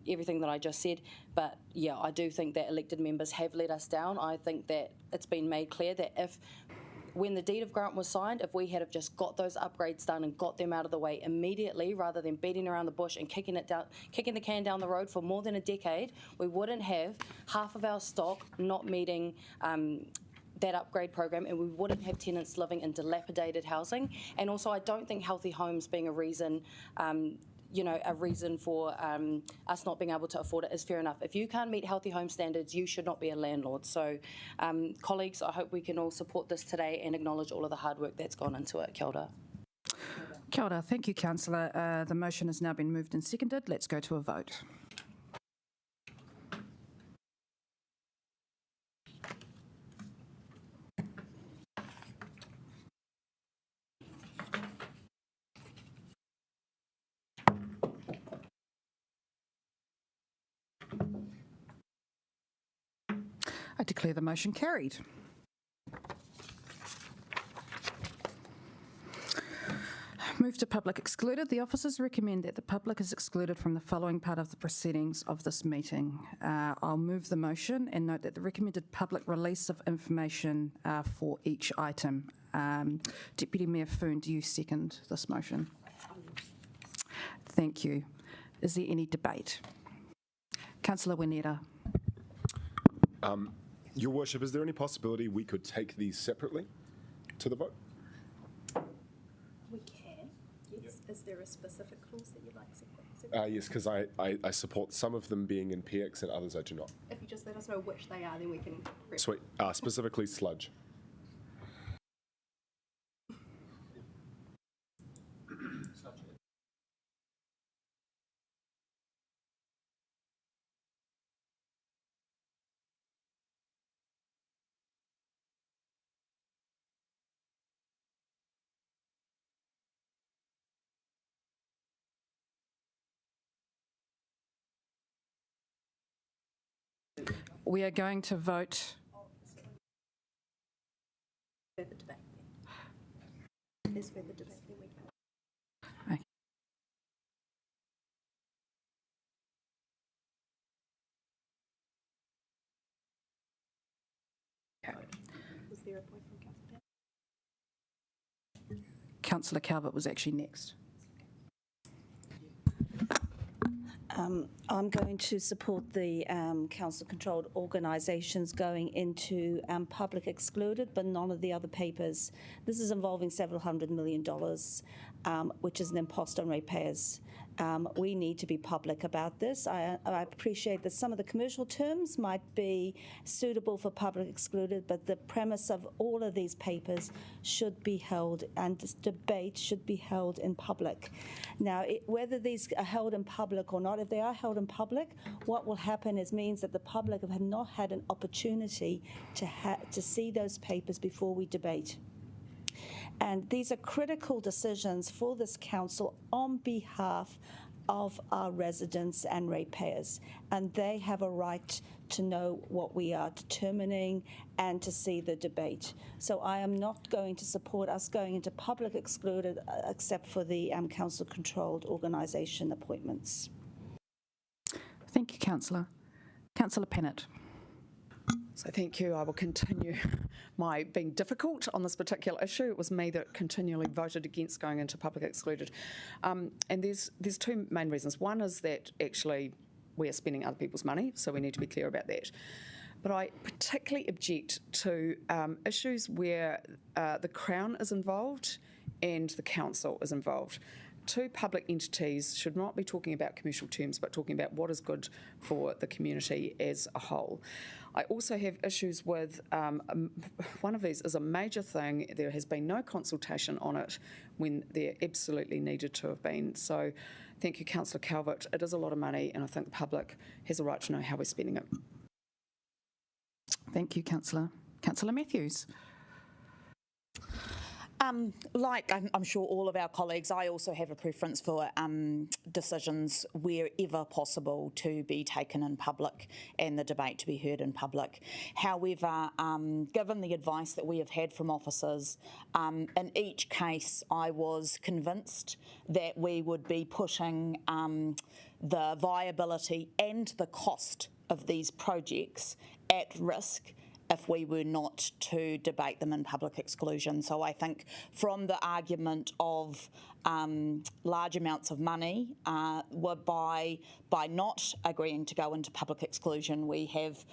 everything that I just said. But yeah, I do think that elected members have let us down. I think that it's been made clear that when the deed of grant was signed, if we had have just got those upgrades done and got them out of the way immediately, rather than beating around the bush and kicking the can down the road for more than a decade, we wouldn't have half of our stock not meeting that upgrade program, and we wouldn't have tenants living in dilapidated housing. And also, I don't think healthy homes being a reason a reason for us not being able to afford it is fair enough. If you can't meet healthy home standards, you should not be a landlord. So, colleagues, I hope we can all support this today and acknowledge all of the hard work that's gone into it. Kia ora. Kia ora. Thank you, Councillor. The motion has now been moved and seconded. Let's go to a vote. I declare the motion carried. Move to public excluded. The officers recommend that the public is excluded from the following part of the proceedings of this meeting. I'll move the motion and note that the recommended public release of information for each item. Deputy Mayor Foon, do you second this motion? Thank you. Is there any debate? Councillor Wineta. Your Worship, is there any possibility we could take these separately to the vote? We can, yes. Is there a specific clause that you'd like separate? Yes, because I support some of them being in PX and others I do not. If you just let us know which they are, then we can... Sweet. Specifically sludge. We are going to vote. Further debate. There's further debate. Then we can. Okay. Was there a point from Councillor? Councillor Calvert was actually next. I'm going to support the council-controlled organisations going into public excluded, but none of the other papers. This is involving several $100 million, which is an impost on ratepayers. We need to be public about this. I appreciate that some of the commercial terms might be suitable for public excluded, but the premise of all of these papers should be held, and this debate should be held in public. Now, whether these are held in public or not, if they are held in public, what will happen means that the public have not had an opportunity to see those papers before we debate. And these are critical decisions for this council on behalf of our residents and ratepayers. And they have a right to know what we are determining and to see the debate. So I am not going to support us going into public excluded except for the council-controlled organisation appointments. Thank you, Councillor. Councillor Pannett. So thank you. I will continue my being difficult on this particular issue. It was me that continually voted against going into public excluded. And there's two main reasons. One is that actually we are spending other people's money, so we need to be clear about that. But I particularly object to issues where the Crown is involved and the council is involved. two public entities should not be talking about commercial terms, but talking about what is good for the community as a whole. I also have issues with one of these is a major thing. There has been no consultation on it when there absolutely needed to have been. So thank you, Councillor Calvert. It is a lot of money, and I think the public has a right to know how we're spending it. Thank you, Councillor. Councillor Matthews. Like I'm sure all of our colleagues, I also have a preference for decisions wherever possible to be taken in public and the debate to be heard in public. However, given the advice that we have had from officers, in each case I was convinced that we would be putting the viability and the cost of these projects at risk if we were not to debate them in public exclusion. So I think from the argument of large amounts of money, by not agreeing to go into public exclusion, we have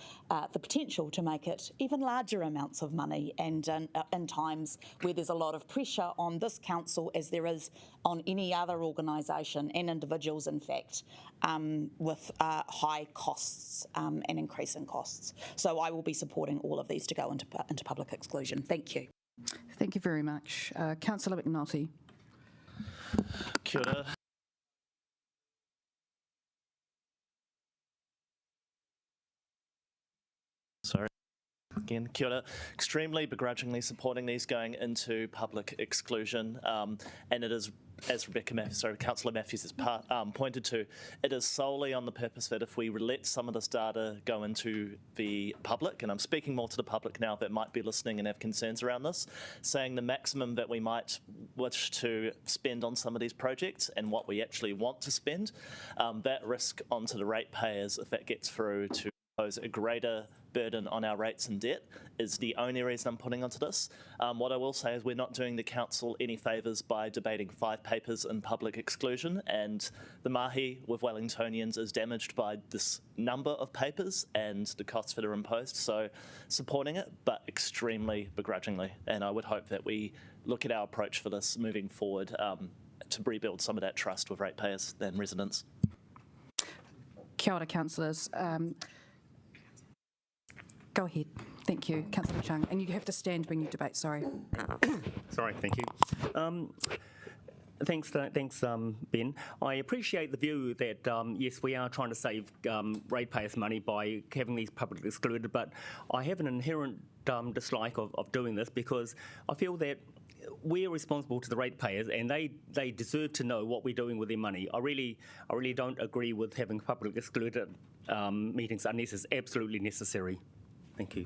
the potential to make it even larger amounts of money, and in times where there's a lot of pressure on this council, as there is on any other organisation and individuals, in fact, with high costs and increasing costs. So I will be supporting all of these to go into public exclusion. Thank you. Thank you very much. Councillor McNulty. Kia ora. Sorry. Again, kia ora. Extremely begrudgingly supporting these going into public exclusion, and it is, as Councillor Matthews has pointed to, it is solely on the purpose that if we let some of this data go into the public, and I'm speaking more to the public now that might be listening and have concerns around this, saying the maximum that we might wish to spend on some of these projects and what we actually want to spend, that risk onto the ratepayers, if that gets through to impose a greater burden on our rates and debt, is the only reason I'm putting onto this. What I will say is we're not doing the council any favours by debating 5 papers in public exclusion, and the mahi with Wellingtonians is damaged by this number of papers and the costs that are imposed. So supporting it, but extremely begrudgingly, and I would hope that we look at our approach for this moving forward to rebuild some of that trust with ratepayers and residents. Kia ora, councillors. Go ahead. Thank you, Councillor Chung. And you have to stand when you debate, sorry. Sorry, thank you. Thanks, Ben. I appreciate the view that, yes, we are trying to save ratepayers money by having these publicly excluded, but I have an inherent dislike of doing this, because I feel that we're responsible to the ratepayers, and they deserve to know what we're doing with their money. I really don't agree with having public excluded meetings unless it's absolutely necessary. Thank you.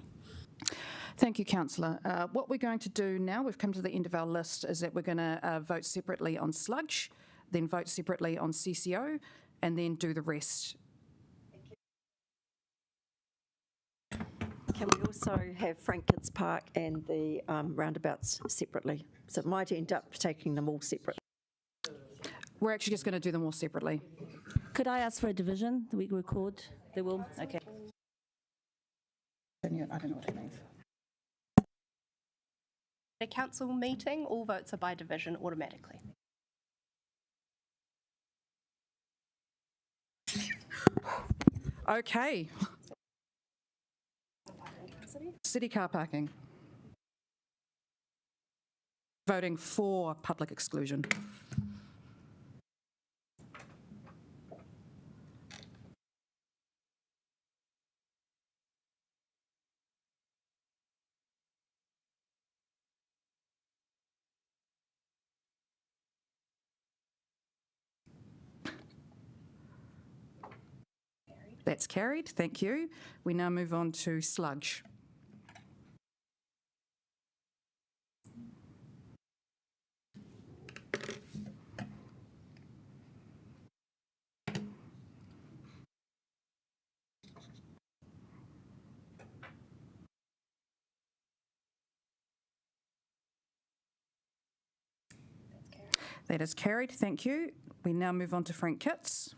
Thank you, Councillor. What we're going to do now, we've come to the end of our list, is that we're going to vote separately on sludge, then vote separately on CCO, and then do the rest. Can we also have Frank Kids Park and the roundabouts separately? So it might end up taking them all separately. We're actually just going to do them all separately. Could I ask for a division that we record? They will? Okay. I don't know what that means. At a council meeting, all votes are by division automatically. Okay. City car parking. Voting for public exclusion. That's carried, thank you. We now move on to sludge. That is carried, thank you. We now move on to Frank Kitts.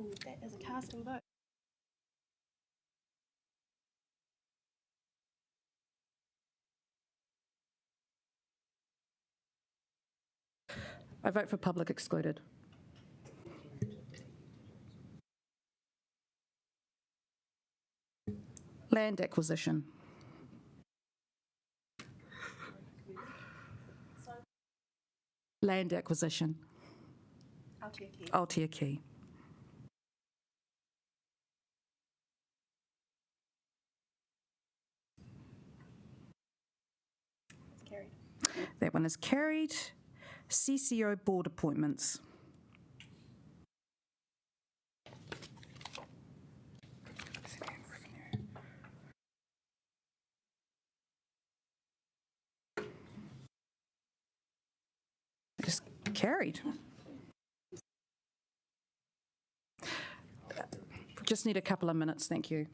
That is a casting vote. I vote for public excluded. Land acquisition. Land acquisition. Aotearoa. That one is carried. CCO board appointments. Just carried. Just need a couple of minutes, thank you.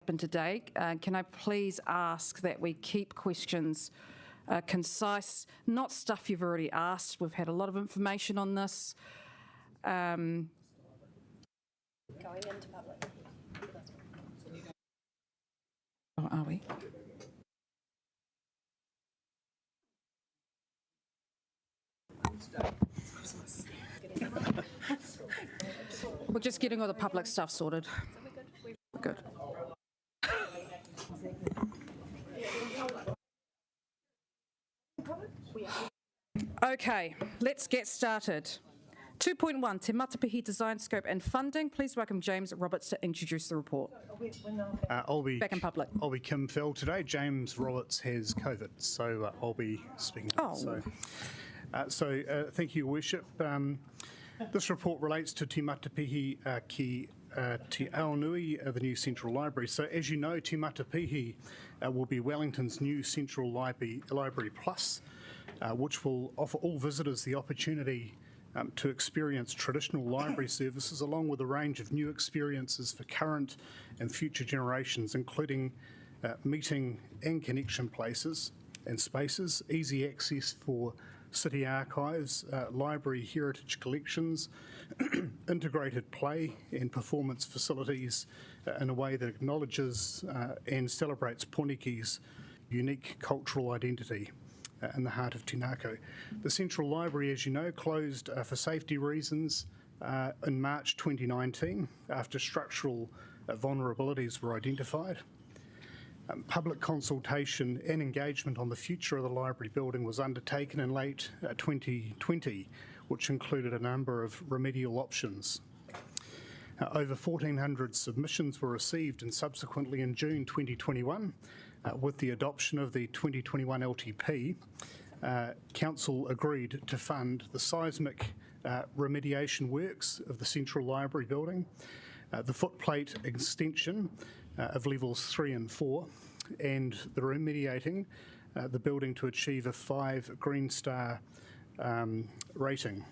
happen today. Can I please ask that we keep questions concise, not stuff you've already asked. We've had a lot of information on this. Going into public. Oh, are we? We're just getting all the public stuff sorted. Good. Okay, let's get started. 2.1, Te Matapihi Design Scope and Funding. Please welcome James Roberts to introduce the report. I'll be back in public. I'll be Kim Phil today. James Roberts has COVID, so I'll be speaking. Oh. So thank you, Worship. This report relates to Te Matapihi ki Te Aonui, the new Central Library. So as you know, Te Matapihi will be Wellington's new Central Library Plus, which will offer all visitors the opportunity to experience traditional library services along with a range of new experiences for current and future generations, including meeting and connection places and spaces, easy access for city archives, library heritage collections, integrated play and performance facilities in a way that acknowledges and celebrates Pōneke's unique cultural identity in the heart of Tinako. The Central Library, as you know, closed for safety reasons in March 2019 after structural vulnerabilities were identified. Public consultation and engagement on the future of the library building was undertaken in late 2020, which included a number of remedial options. Over 1,400 submissions were received, and subsequently in June 2021, with the adoption of the 2021 LTP, Council agreed to fund the seismic remediation works of the Central Library building, the footplate extension of levels 3 and 4, and the remediating the building to achieve a 5 Green Star rating.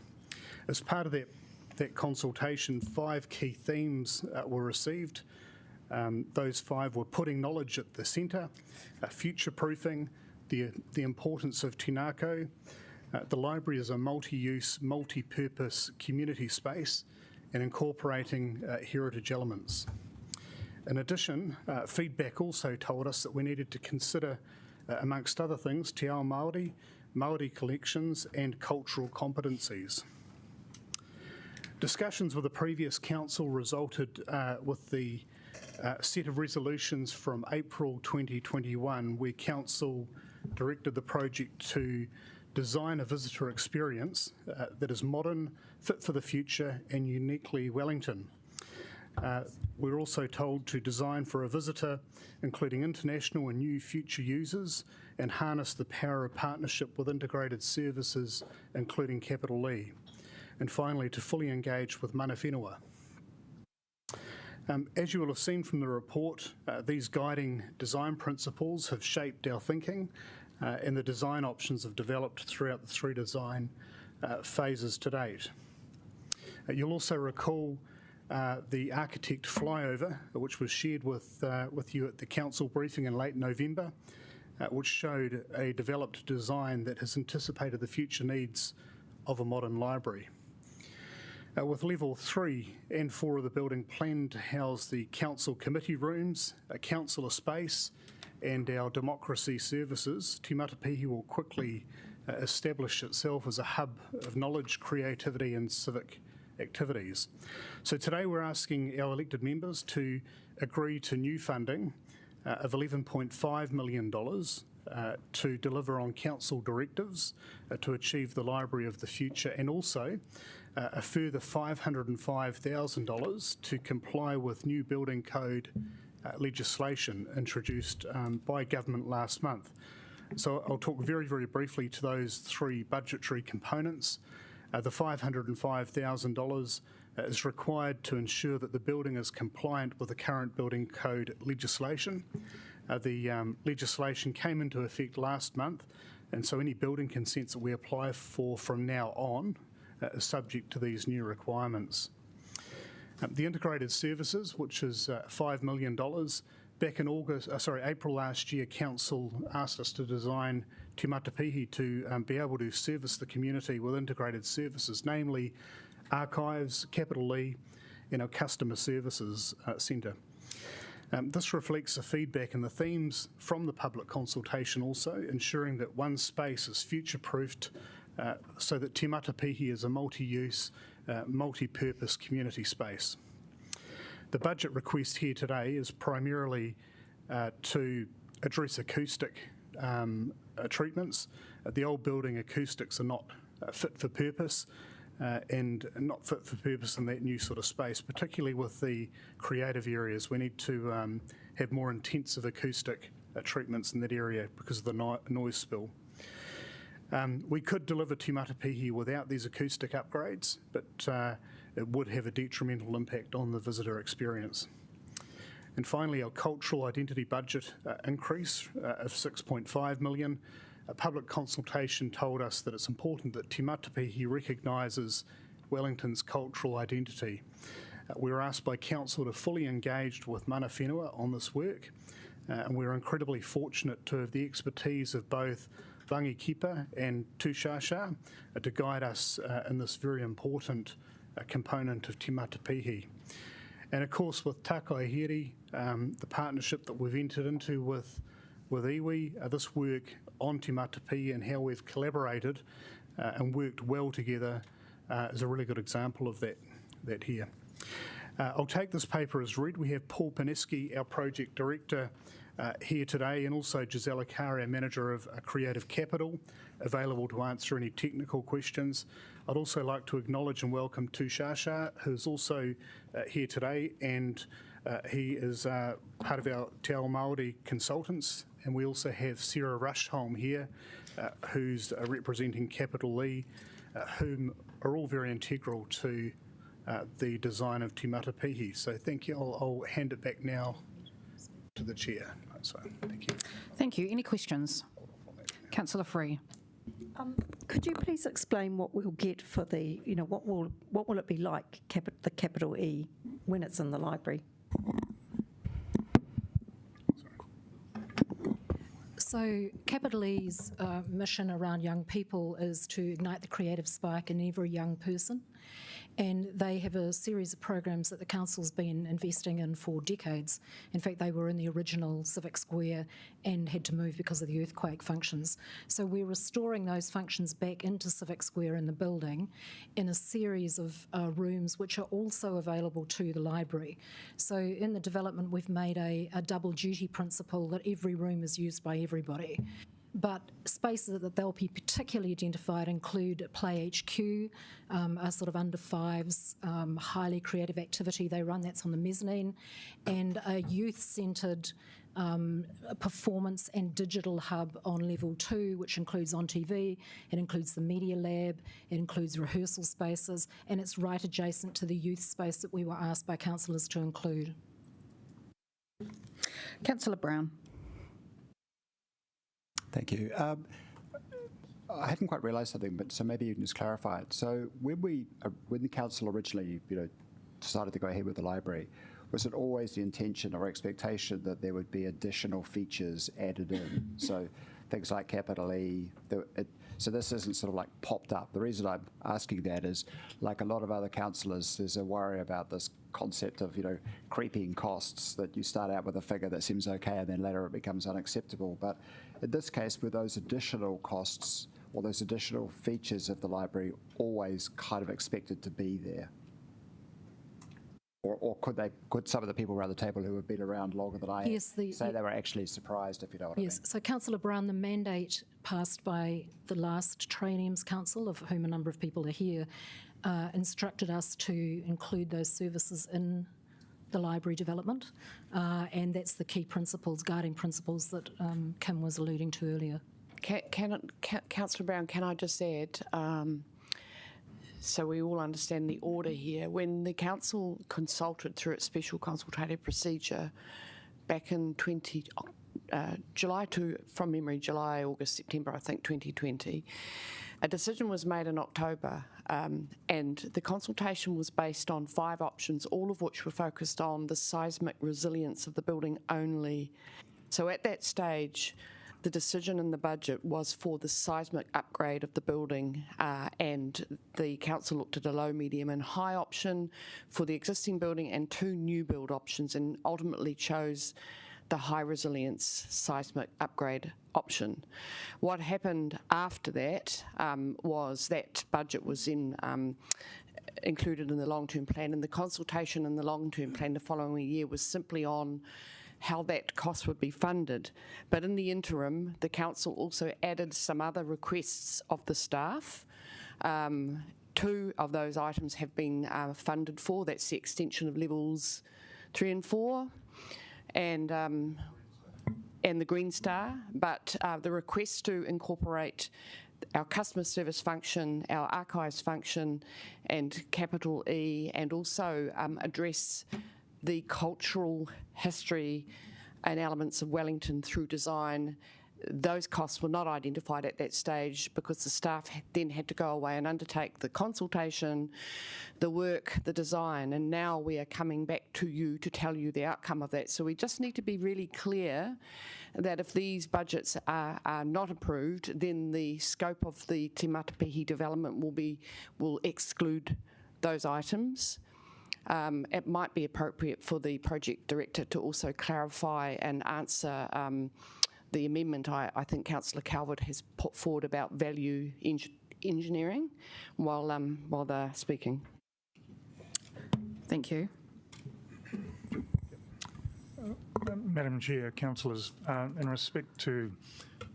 As part of that consultation, 5 key themes were received. Those 5 were putting knowledge at the centre, future-proofing, the importance of Tinako. The library is a multi-use, multi-purpose community space and incorporating heritage elements. In addition, feedback also told us that we needed to consider, amongst other things, Te Ao Māori, Māori collections and cultural competencies. Discussions with the previous council resulted with the set of resolutions from April 2021, where council directed the project to design a visitor experience that is modern, fit for the future and uniquely Wellington. We're also told to design for a visitor, including international and new future users, and harness the power of partnership with integrated services, including Capital E. And finally, to fully engage with mana whenua. As you will have seen from the report, these guiding design principles have shaped our thinking, and the design options have developed throughout the 3 design phases to date. You'll also recall the architect flyover, which was shared with you at the council briefing in late November, which showed a developed design that has anticipated the future needs of a modern library. With level 3 and 4 of the building planned to house the council committee rooms, a councillor space and our democracy services, Te Matapihi will quickly establish itself as a hub of knowledge, creativity and civic activities. So today we're asking our elected members to agree to new funding of $11.5 million to deliver on council directives to achieve the Library of the Future, and also a further $505,000 to comply with new building code legislation introduced by government last month. So I'll talk very, very briefly to those 3 budgetary components. The $505,000 is required to ensure that the building is compliant with the current building code legislation. The legislation came into effect last month, and so any building consents that we apply for from now on is subject to these new requirements. The integrated services, which is $5 million, Back in April last year, Council asked us to design Te Matapihi to be able to service the community with integrated services, namely archives, Capital E, and our customer services centre. This reflects the feedback and the themes from the public consultation also, ensuring that one space is future-proofed so that Te Matapihi is a multi-use, multi-purpose community space. The budget request here today is primarily to address acoustic treatments. The old building acoustics are not fit for purpose and not fit for purpose in that new sort of space, particularly with the creative areas. We need to have more intensive acoustic treatments in that area because of the noise spill. We could deliver Te Matapihi without these acoustic upgrades, but it would have a detrimental impact on the visitor experience. And finally, our cultural identity budget increase of 6.5 million. A public consultation told us that it's important that Te Matapihi recognises Wellington's cultural identity. We were asked by Council to fully engage with mana whenua on this work, and we're incredibly fortunate to have the expertise of both Rangi Kipa and Tūshasha to guide us in this very important component of Te Matapihi. And of course with Kaunihera, the partnership that we've entered into with iwi, this work on Te Matapihi and how we've collaborated and worked well together is a really good example of that here. I'll take this paper as read. We have Paul Pōneke, our project director, here today, and also Gisela Carr, our manager of Creative Capital, available to answer any technical questions. I'd also like to acknowledge and welcome Tūshasha, who's also here today, and he is part of our Te Ao Māori consultants. And we also have Sarah Rushholm here, who's representing Capital E, whom are all very integral to the design of Te Matapihi. So thank you. I'll hand it back now to the chair. So thank you. Thank you. Any questions? Councillor Free. Could you please explain what we'll get for the, what will it be like, the Capital E, when it's in the library? So Capital E's mission around young people is to ignite the creative spark in every young person. And they have a series of programs that the council's been investing in for decades. In fact, they were in the original Civic Square and had to move because of the earthquake functions. So we're restoring those functions back into Civic Square in the building in a series of rooms which are also available to the library. So in the development, we've made a double duty principle that every room is used by everybody. But spaces that they'll be particularly identified include Play HQ, a sort of under fives, highly creative activity they run, that's on the mezzanine, and a youth-centred performance and digital hub on level 2, which includes On TV, it includes the media lab, it includes rehearsal spaces, and it's right adjacent to the youth space that we were asked by councillors to include. Councillor Brown. Thank you. I hadn't quite realised something, but so maybe you can just clarify it. So when the council originally, decided to go ahead with the library, was it always the intention or expectation that there would be additional features added in? So things like Capital E. So this isn't sort of like popped up. The reason I'm asking that is, like a lot of other councillors, there's a worry about this concept of creeping costs, that you start out with a figure that seems okay and then later it becomes unacceptable. But in this case, were those additional costs or those additional features of the library always kind of expected to be there? Or could some of the people around the table who have been around longer than I have say they were actually surprised, if you know what I mean? Yes, so Councillor Brown, the mandate passed by the last Traineums Council, of whom a number of people are here, instructed us to include those services in the library development, and that's the key principles, guiding principles that Kim was alluding to earlier. Councillor Brown, can I just add, so we all understand the order here, when the council consulted through its special consultative procedure back in July, August, September, I think, 2020, A decision was made in October, and the consultation was based on 5 options, all of which were focused on the seismic resilience of the building only. So at that stage, the decision in the budget was for the seismic upgrade of the building, and the council looked at a low, medium and high option for the existing building and 2 new build options, and ultimately chose the high resilience seismic upgrade option. What happened after that was that budget was included in the long-term plan, and the consultation in the long-term plan the following year was simply on how that cost would be funded. But in the interim, the council also added some other requests of the staff. 2 of those items have been funded for. That's the extension of levels 3 and 4 and the Green Star, but the request to incorporate our customer service function, our archives function and capital E, and also address the cultural history and elements of Wellington through design. Those costs were not identified at that stage because the staff then had to go away and undertake the consultation, the work, the design, and now we are coming back to you to tell you the outcome of that. So we just need to be really clear that if these budgets are not approved, then the scope of the Te Matapihi development will exclude those items. It might be appropriate for the project director to also clarify and answer the amendment I think Councillor Calvert has put forward about value engineering while they're speaking. Thank you. Madam Chair, councillors, in respect to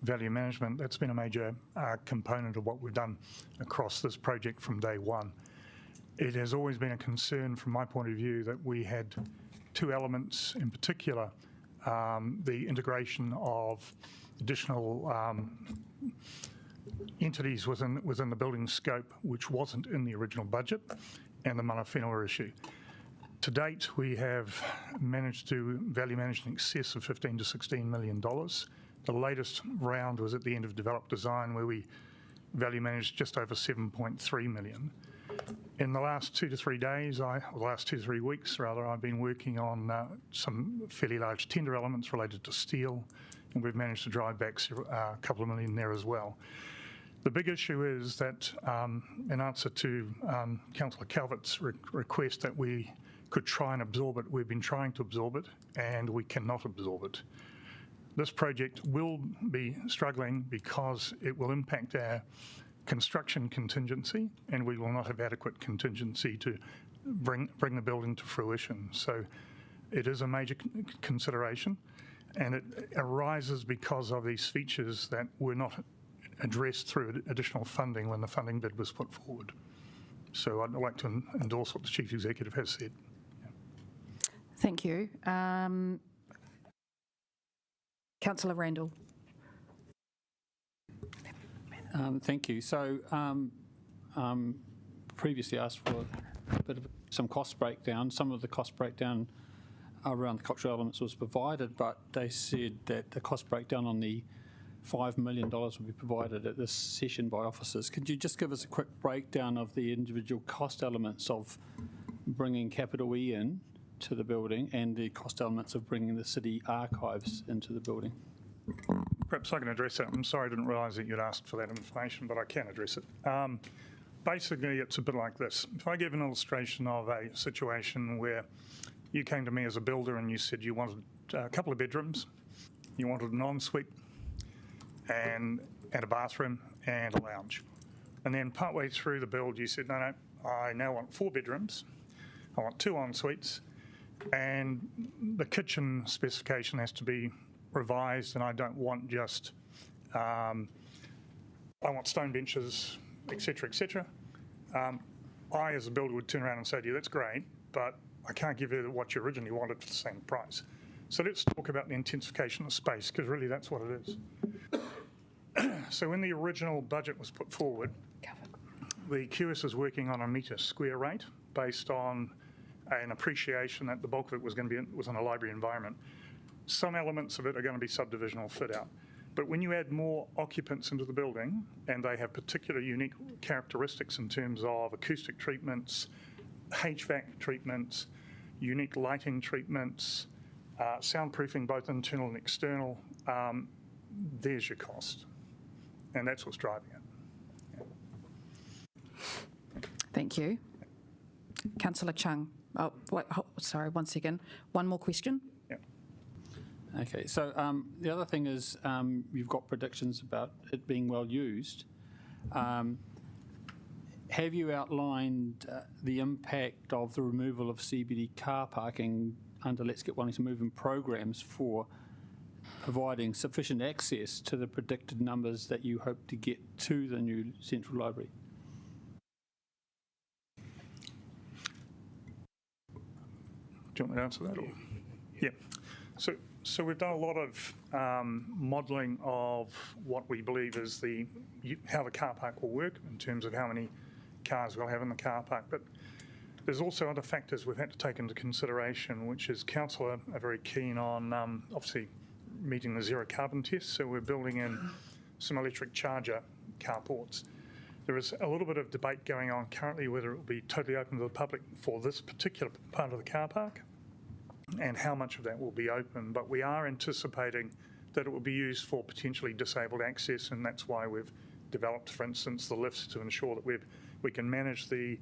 value management, that's been a major component of what we've done across this project from day one. It has always been a concern from my point of view that we had 2 elements in particular. The integration of additional entities within the building scope, which wasn't in the original budget, and the mana whenua issue. To date, we have managed to value manage in excess of $15 to $16 million. The latest round was at the end of developed design, where we value managed just over $7.3 million. In the last 2 to 3 days, or the last 2 to 3 weeks rather, I've been working on some fairly large tender elements related to steel, and we've managed to drive back a couple of million there as well. The big issue is that, in answer to Councillor Calvert's request that we could try and absorb it, we've been trying to absorb it, and we cannot absorb it. This project will be struggling because it will impact our construction contingency, and we will not have adequate contingency to bring the building to fruition. So it is a major consideration, and it arises because of these features that were not addressed through additional funding when the funding bid was put forward. So I'd like to endorse what the Chief Executive has said. Yeah. Thank you. Councillor Randall. Thank you. So previously asked for a bit of some cost breakdown. Some of the cost breakdown around the cultural elements was provided, but they said that the cost breakdown on the $5 million will be provided at this session by officers. Could you just give us a quick breakdown of the individual cost elements of bringing capital E in to the building and the cost elements of bringing the city archives into the building? Perhaps I can address that. I'm sorry I didn't realise that you'd asked for that information, but I can address it. Basically, it's a bit like this. If I give an illustration of a situation where you came to me as a builder and you said you wanted a couple of bedrooms, you wanted an ensuite and a bathroom and a lounge. And then partway through the build, you said, no, I now want 4 bedrooms, I want 2 en-suites, and the kitchen specification has to be revised, and I don't want just, I want stone benches, etc., etc. I, as a builder, would turn around and say to you, that's great, but I can't give you what you originally wanted for the same price. So let's talk about the intensification of space, because really that's what it is. So when the original budget was put forward, the QS was working on a metre square rate based on an appreciation that the bulk of it was going to be within a library environment. Some elements of it are going to be subdivisional fit out. But when you add more occupants into the building, and they have particular unique characteristics in terms of acoustic treatments, HVAC treatments, unique lighting treatments, soundproofing both internal and external, there's your cost. And that's what's driving it. Yeah. Thank you. Councillor Chung. Oh, wait, sorry, one second. One more question. Okay, so the other thing is you've got predictions about it being well used. Have you outlined the impact of the removal of CBD car parking under Let's Get Wellington Moving programs for providing sufficient access to the predicted numbers that you hope to get to the new Central Library? Do you want me to answer that? Or? Yeah. So we've done a lot of modelling of what we believe is how the car park will work in terms of how many cars we'll have in the car park. But there's also other factors we've had to take into consideration, which is council are very keen on obviously meeting the zero carbon test. So we're building in some electric charger carports. There is a little bit of debate going on currently whether it will be totally open to the public for this particular part of the car park and how much of that will be open. But we are anticipating that it will be used for potentially disabled access, and that's why we've developed, for instance, the lifts to ensure that we can manage the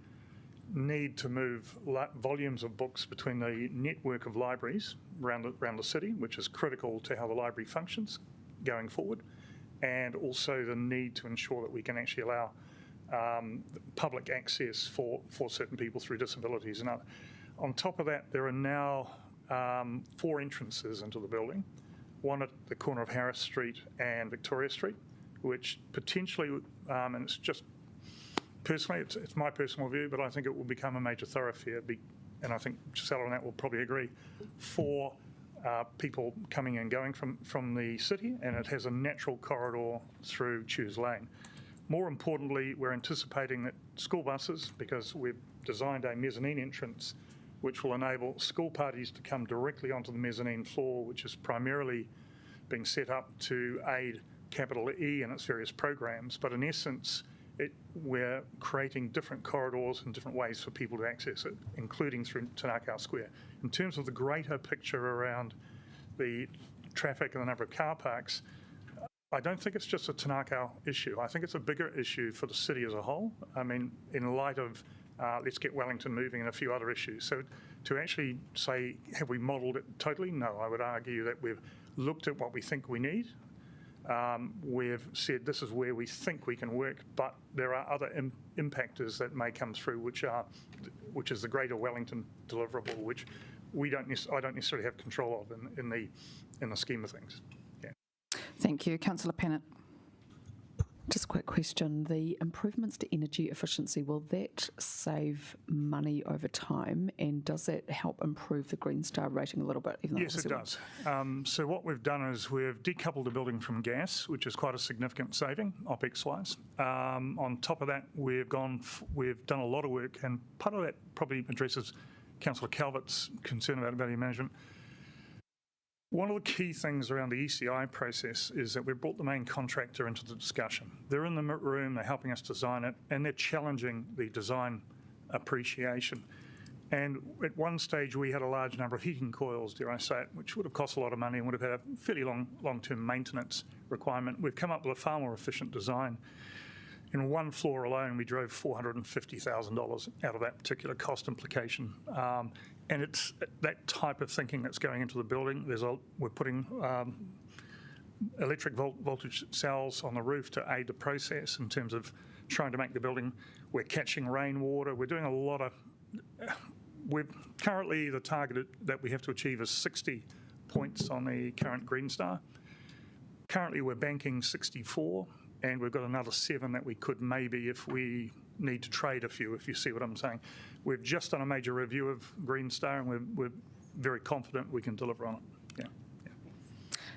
need to move volumes of books between the network of libraries around the city, which is critical to how the library functions going forward, and also the need to ensure that we can actually allow public access for certain people through disabilities. And on top of that, there are now 4 entrances into the building, one at the corner of Harris Street and Victoria Street, which potentially, and it's just personally, it's my personal view, but I think it will become a major thoroughfare, and I think Gisela and that will probably agree, for people coming and going from the city, and it has a natural corridor through Chews Lane. More importantly, we're anticipating that school buses, because we've designed a mezzanine entrance which will enable school parties to come directly onto the mezzanine floor, which is primarily being set up to aid Capital E and its various programs. But in essence, we're creating different corridors and different ways for people to access it, including through Tanakau Square. In terms of the greater picture around the traffic and the number of car parks, I don't think it's just a Tanakau issue. I think it's a bigger issue for the city as a whole. I mean, in light of Let's Get Wellington Moving and a few other issues. So to actually say, have we modelled it totally? No, I would argue that we've looked at what we think we need. We've said this is where we think we can work, but there are other impactors that may come through, which is the Greater Wellington deliverable, which I don't necessarily have control of in the scheme of things. Yeah. Thank you, Councillor Pennant. Just a quick question. The improvements to energy efficiency, will that save money over time, and does that help improve the Green Star rating a little bit? Yes, it does. So what we've done is we've decoupled the building from gas, which is quite a significant saving, OPEX-wise. On top of that, we've done a lot of work, and part of that probably addresses Councillor Calvert's concern about value management. One of the key things around the ECI process is that we've brought the main contractor into the discussion. They're in the room, they're helping us design it, and they're challenging the design appreciation. And at one stage, we had a large number of heating coils, dare I say it, which would have cost a lot of money and would have had a fairly long-term maintenance requirement. We've come up with a far more efficient design. In one floor alone, we drove $450,000 out of that particular cost implication. And it's that type of thinking that's going into the building. We're putting electric voltage cells on the roof to aid the process in terms of trying to make the building. We're catching rainwater. We're doing a lot of. Currently the target that we have to achieve is 60 points on the current Green Star. Currently we're banking 64, and we've got another 7 that we could maybe, if we need to trade a few, if you see what I'm saying. We've just done a major review of Green Star, and we're very confident we can deliver on it. Yeah.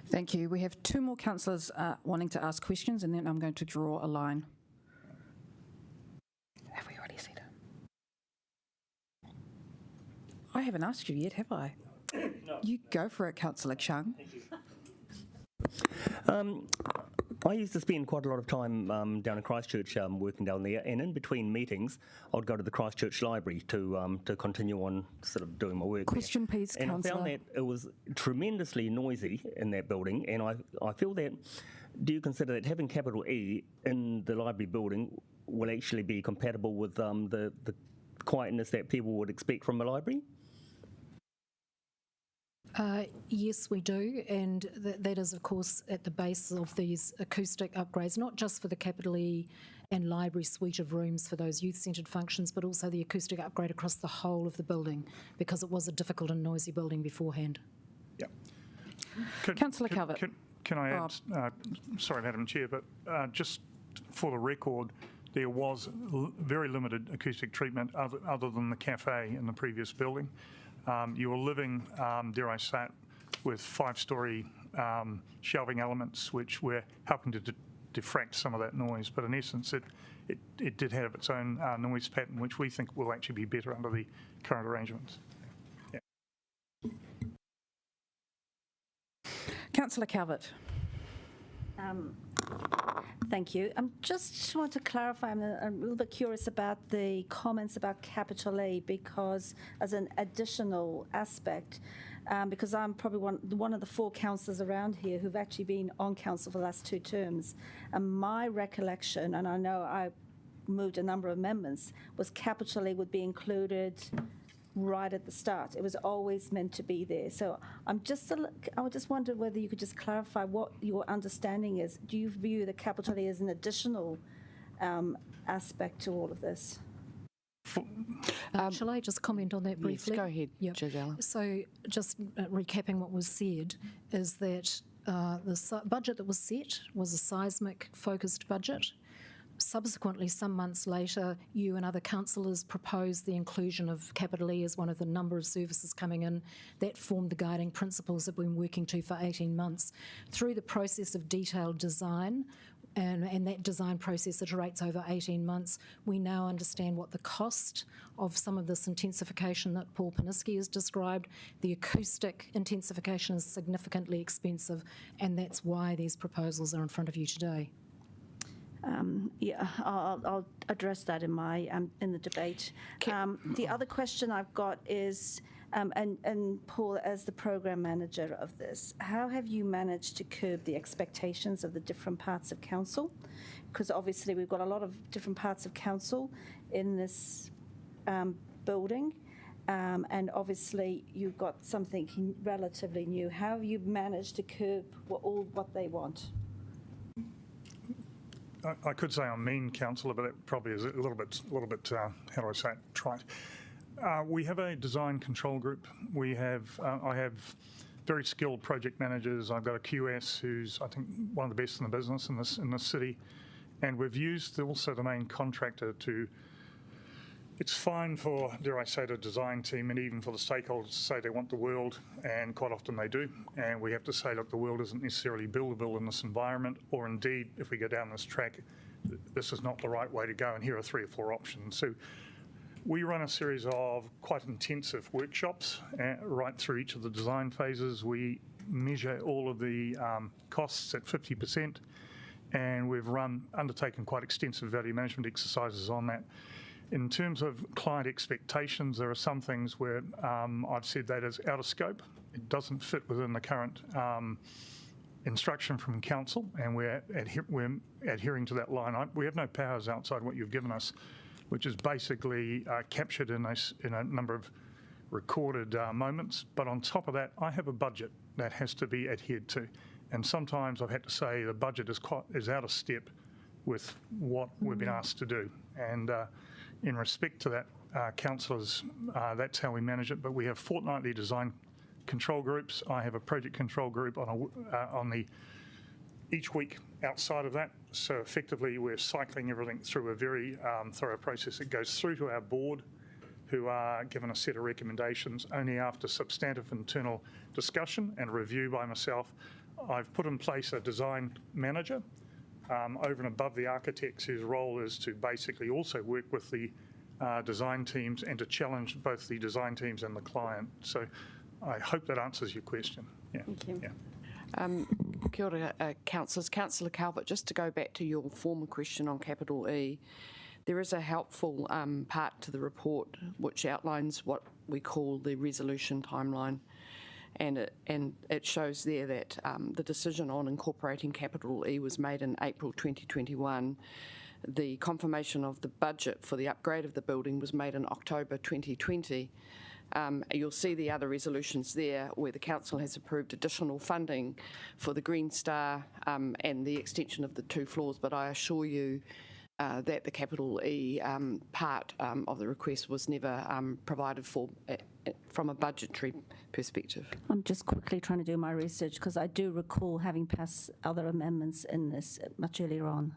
Thank you. We have 2 more councillors wanting to ask questions, and then I'm going to draw a line. Have we already said it? I haven't asked you yet, have I? No. You go for it, Councillor Chung. Thank you. I used to spend quite a lot of time down in Christchurch working down there, and in between meetings, I'd go to the Christchurch Library to continue on sort of doing my work. Question, there. please, And Councillor. I found that it was tremendously noisy in that building, and I feel that. Do you consider that having capital E in the library building will actually be compatible with the quietness that people would expect from a library? Yes, we do, and that is, of course, at the base of these acoustic upgrades, not just for the Capital E and library suite of rooms for those youth-centred functions, but also the acoustic upgrade across the whole of the building, because it was a difficult and noisy building beforehand. Yeah. Councillor Calvert. Can I add, sorry, Madam Chair, but just for the record, there was very limited acoustic treatment other than the cafe in the previous building. You were living, dare I say it, with 5-storey shelving elements which were helping to diffract some of that noise. But in essence, it did have its own noise pattern, which we think will actually be better under the current arrangements. Yeah. Councillor Calvert. Thank you. Just want to clarify, I'm a little bit curious about the comments about capital E, because as an additional aspect, because I'm probably one of the 4 councillors around here who've actually been on council for the last 2 terms, and my recollection, and I know I moved a number of amendments, was capital E would be included right at the start. It was always meant to be there. So I just wondered whether you could just clarify what your understanding is. Do you view the capital E as an additional aspect to all of this? Shall I just comment on that briefly? Yes, go ahead, Yep. Gisela. So just recapping what was said is that the budget that was set was a seismic-focused budget. Subsequently, some months later, you and other councillors proposed the inclusion of capital E as one of the number of services coming in that formed the guiding principles that we've been working to for 18 months. Through the process of detailed design, and that design process iterates over 18 months, we now understand what the cost of some of this intensification that Paul Pōneke has described. The acoustic intensification is significantly expensive, and that's why these proposals are in front of you today. Yeah, I'll address that in my in the debate. The other question I've got is, and Paul, as the program manager of this, how have you managed to curb the expectations of the different parts of council? Because obviously we've got a lot of different parts of council in this building, and obviously you've got something relatively new. How have you managed to curb what they want? I could say I'm mean, councillor, but it probably is a little bit. How do I say it? Trite. We have a design control group. We have. I have very skilled project managers. I've got a QS who's, I think, one of the best in the business in this city, and we've used also the main contractor to. It's fine for, dare I say, the design team and even for the stakeholders to say they want the world, and quite often they do. And we have to say, look, the world isn't necessarily buildable in this environment, or indeed, if we go down this track, this is not the right way to go, and here are 3 or 4 options. So we run a series of quite intensive workshops right through each of the design phases. We measure all of the costs at 50%, and we've undertaken quite extensive value management exercises on that. In terms of client expectations, there are some things where I've said that is out of scope. It doesn't fit within the current instruction from council, and we're adhering to that line. We have no powers outside what you've given us, which is basically captured in a number of recorded moments. But on top of that, I have a budget that has to be adhered to, and sometimes I've had to say the budget is out of step with what we've been asked to do. And in respect to that, councillors, that's how we manage it. But we have fortnightly design control groups. I have a project control group each week outside of that. So effectively, we're cycling everything through a very thorough process. It goes through to our board, who are given a set of recommendations only after substantive internal discussion and review by myself. I've put in place a design manager over and above the architects, whose role is to basically also work with the design teams and to challenge both the design teams and the client. So I hope that answers your question. Yeah. Thank you. Yeah. Kia ora, councillors. Councillor Calvert, just to go back to your former question on capital E, there is a helpful part to the report which outlines what we call the resolution timeline. And it shows there that the decision on incorporating capital E was made in April 2021. The confirmation of the budget for the upgrade of the building was made in October 2020. You'll see the other resolutions there where the council has approved additional funding for the Green Star and the extension of the 2 floors, but I assure you that the capital E part of the request was never provided for from a budgetary perspective. I'm just quickly trying to do my research because I do recall having passed other amendments in this much earlier on.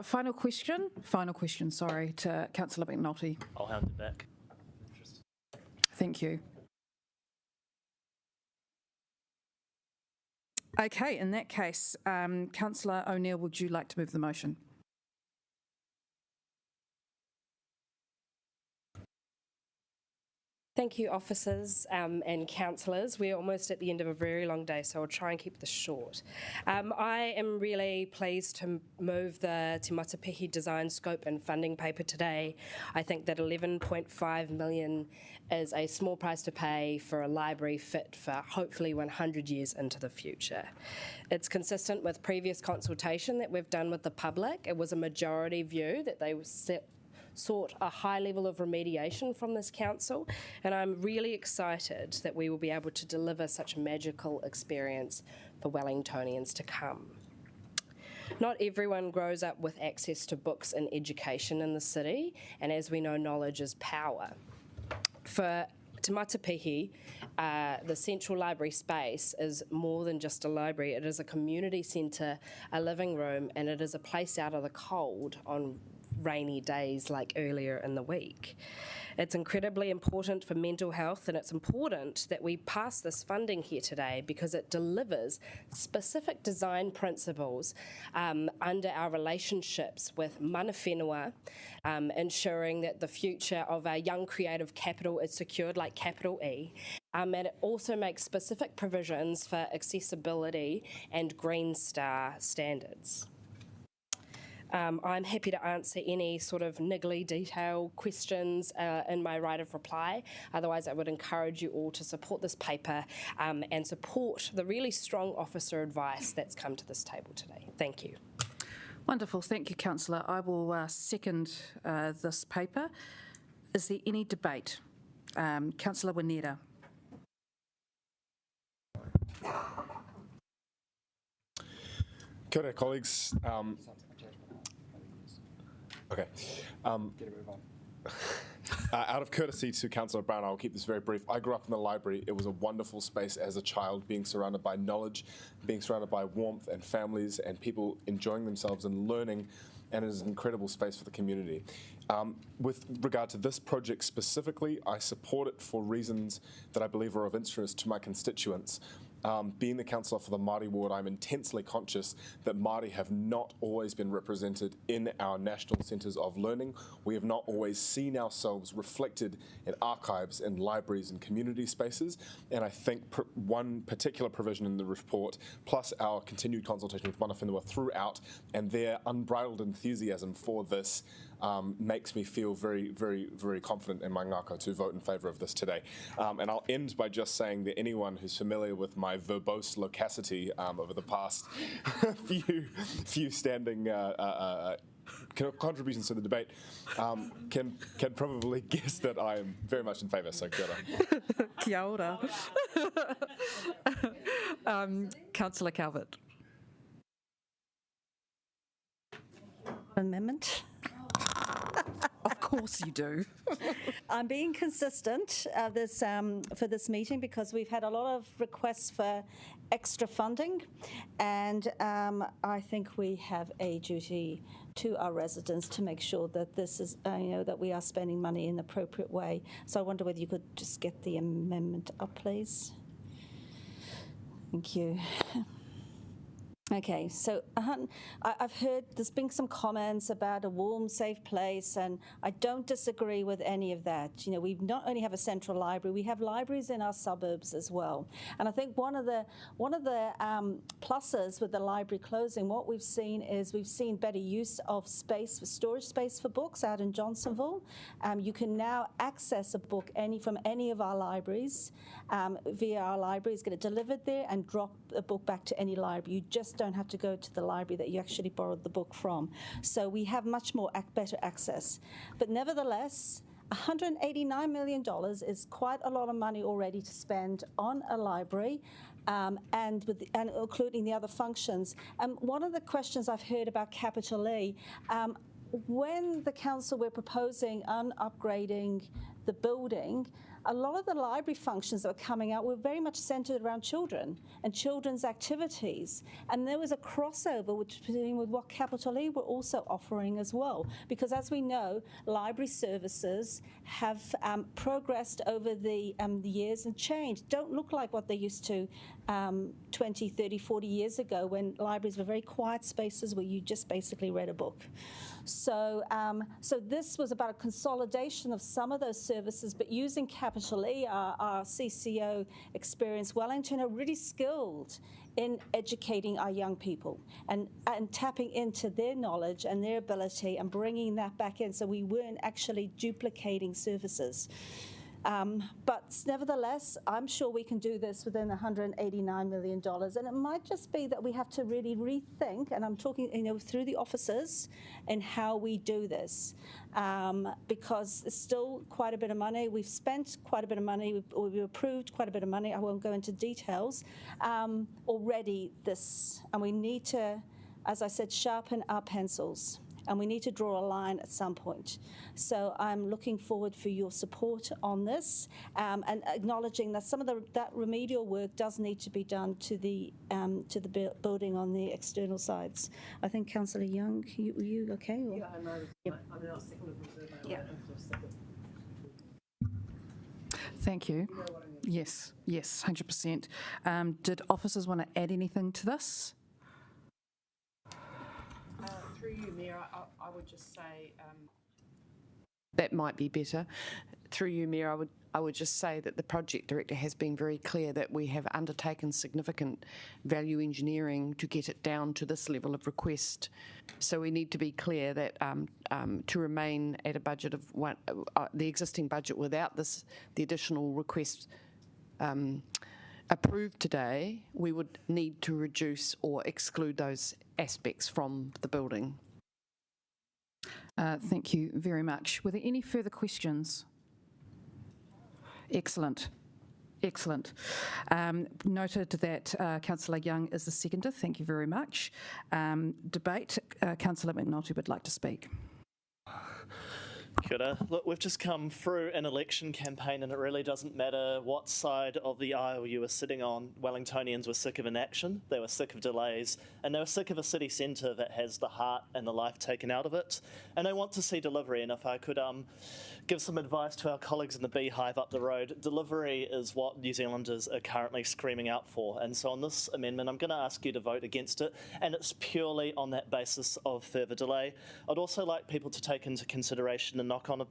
Final question, sorry, to Councillor McNulty. I'll hand it back. Thank you. Okay, in that case, Councillor O'Neill, would you like to move the motion? Thank you, officers and councillors. We're almost at the end of a very long day, so I'll try and keep this short. I am really pleased to move the Te Matapihi design scope and funding paper today. I think that $11.5 million is a small price to pay for a library fit for hopefully 100 years into the future. It's consistent with previous consultation that we've done with the public. It was a majority view that they sought a high level of remediation from this council, and I'm really excited that we will be able to deliver such a magical experience for Wellingtonians to come. Not everyone grows up with access to books and education in the city, and as we know, knowledge is power. For Te Matapihi, the Central Library space is more than just a library. It is a community centre, a living room, and it is a place out of the cold on rainy days like earlier in the week. It's incredibly important for mental health, and it's important that we pass this funding here today because it delivers specific design principles under our relationships with mana whenua, ensuring that the future of our young creative capital is secured like capital E. And it also makes specific provisions for accessibility and Green Star standards. I'm happy to answer any sort of niggly detail questions in my right of reply. Otherwise, I would encourage you all to support this paper and support the really strong officer advice that's come to this table today. Thank you. Wonderful. Thank you, Councillor. I will second this paper. Is there any debate? Councillor Winera. Kia ora, colleagues. Okay. Out of courtesy to Councillor Brown, I'll keep this very brief. I grew up in the library. It was a wonderful space as a child, being surrounded by knowledge, being surrounded by warmth and families and people enjoying themselves and learning, and it is an incredible space for the community. With regard to this project specifically, I support it for reasons that I believe are of interest to my constituents. Being the councillor for the Māori ward, I'm intensely conscious that Māori have not always been represented in our national centres of learning. We have not always seen ourselves reflected in archives and libraries and community spaces, and I think one particular provision in the report, plus our continued consultation with mana whenua throughout, and their unbridled enthusiasm for this, makes me feel very, very, very confident in my ngākau to vote in favour of this today. And I'll end by just saying that anyone who's familiar with my verbose loquacity over the past few standing contributions to the debate can probably guess that I am very much in favour. So kia ora. Kia ora. Councillor Calvert. Amendment. Of course you do. I'm being consistent for this meeting because we've had a lot of requests for extra funding, and I think we have a duty to our residents to make sure that this is, that we are spending money in the appropriate way. So I wonder whether you could just get the amendment up, please. Thank you. Okay, so I've heard there's been some comments about a warm, safe place, and I don't disagree with any of that. You know, we not only have a central library, we have libraries in our suburbs as well. And I think one of the pluses with the library closing, what we've seen is we've seen better use of space for storage space for books out in Johnsonville. You can now access a book from any of our libraries via our libraries, get it delivered there, and drop a book back to any library. You just don't have to go to the library that you actually borrowed the book from. So we have much more better access. But nevertheless, $189 million is quite a lot of money already to spend on a library, and including the other functions. One of the questions I've heard about Capital E, when the council were proposing on upgrading the building, a lot of the library functions that were coming out were very much centred around children and children's activities. And there was a crossover between with what Capital E were also offering as well. Because as we know, library services have progressed over the years and changed, don't look like what they used to 20, 30, 40 years ago, when libraries were very quiet spaces where you just basically read a book. So this was about a consolidation of some of those services, but using Capital E, our CCO experience, Wellington are really skilled in educating our young people and tapping into their knowledge and their ability and bringing that back in, so we weren't actually duplicating services. But nevertheless, I'm sure we can do this within $189 million. And it might just be that we have to really rethink, and I'm talking, through the officers, and how we do this. Because it's still quite a bit of money. We've spent quite a bit of money. We've approved quite a bit of money. I won't go into details already. And we need to, as I said, sharpen our pencils. And we need to draw a line at some point. So I'm looking forward for your support on this, and acknowledging that some of that remedial work does need to be done to the building on the external sides. I think Councillor Young, were you okay? Or? Yeah, I know. I mean, I was second of reserve. Yeah. Thank you. Yes, 100%. Did officers want to add anything to this? Through you, Mayor, I would just say that might be better. Through you, Mayor, I would just say that the project director has been very clear that we have undertaken significant value engineering to get it down to this level of request. So we need to be clear that to remain at a budget of the existing budget without the additional request approved today, we would need to reduce or exclude those aspects from the building. Thank you very much. Were there any further questions? Excellent. Noted that Councillor Young is the seconder. Thank you very much. Debate. Councillor McNulty would like to speak. Kia ora. Look, we've just come through an election campaign, and it really doesn't matter what side of the aisle you were sitting on. Wellingtonians were sick of inaction, they were sick of delays, and they were sick of a city centre that has the heart and the life taken out of it. And they want to see delivery, and if I could give some advice to our colleagues in the beehive up the road, delivery is what New Zealanders are currently screaming out for. And so on this amendment, I'm going to ask you to vote against it, and it's purely on that basis of further delay. I'd also like people to take into consideration the knock-on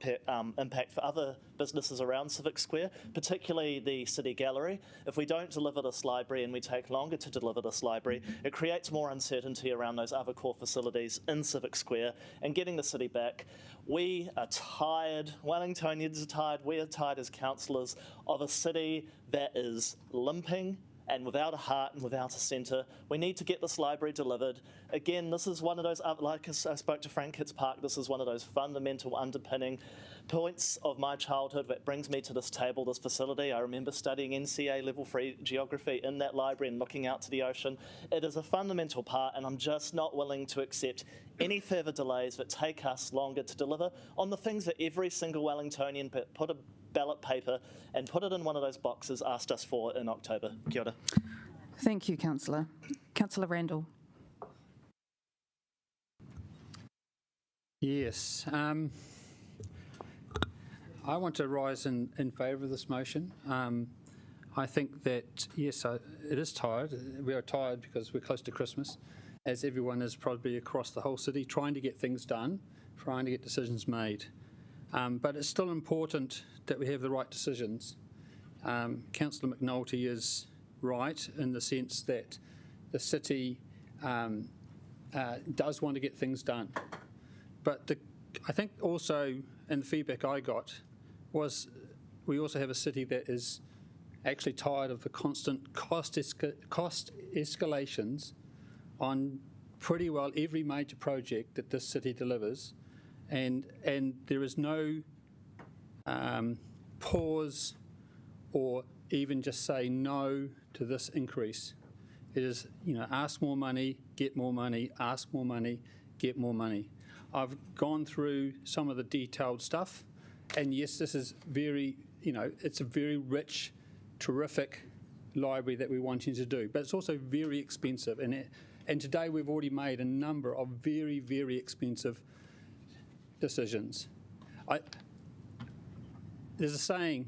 impact for other businesses around Civic Square, particularly the City Gallery. If we don't deliver this library and we take longer to deliver this library, it creates more uncertainty around those other core facilities in Civic Square and getting the city back. We are tired, Wellingtonians are tired, we are tired as councillors of a city that is limping and without a heart and without a centre. We need to get this library delivered. Again, this is one of those, like I spoke to Frank Kitts Park, this is one of those fundamental underpinning points of my childhood that brings me to this table, this facility. I remember studying NCA level 3 geography in that library and looking out to the ocean. It is a fundamental part, and I'm just not willing to accept any further delays that take us longer to deliver on the things that every single Wellingtonian put a ballot paper and put it in one of those boxes asked us for in October. Kia ora. Thank you, Councillor. Councillor Randall. Yes. I want to rise in favour of this motion. I think that, yes, it is tired. We are tired because we're close to Christmas, as everyone is probably across the whole city, trying to get things done, trying to get decisions made. But it's still important that we have the right decisions. Councillor McNulty is right in the sense that the city does want to get things done. But I think also, in the feedback I got, was we also have a city that is actually tired of the constant cost escalations on pretty well every major project that this city delivers, and there is no pause or even just say no to this increase. It is, ask more money, get more money, ask more money, get more money. I've gone through some of the detailed stuff, and yes, this is very, it's a very rich, terrific library that we're wanting to do, but it's also very expensive. And today we've already made a number of very, very expensive decisions. There's a saying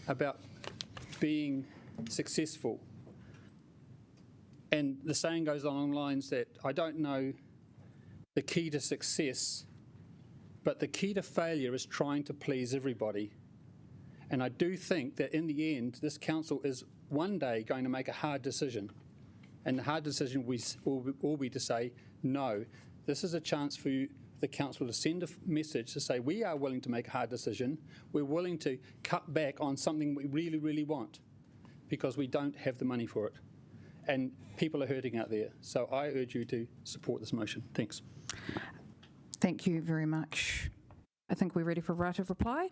about being successful, and the saying goes along the lines that I don't know the key to success, but the key to failure is trying to please everybody. And I do think that in the end, this council is one day going to make a hard decision. And the hard decision will be to say, no, this is a chance for the council to send a message to say, we are willing to make a hard decision. We're willing to cut back on something we really, really want because we don't have the money for it. And people are hurting out there. So I urge you to support this motion. Thanks. Thank you very much. I think we're ready for right of reply.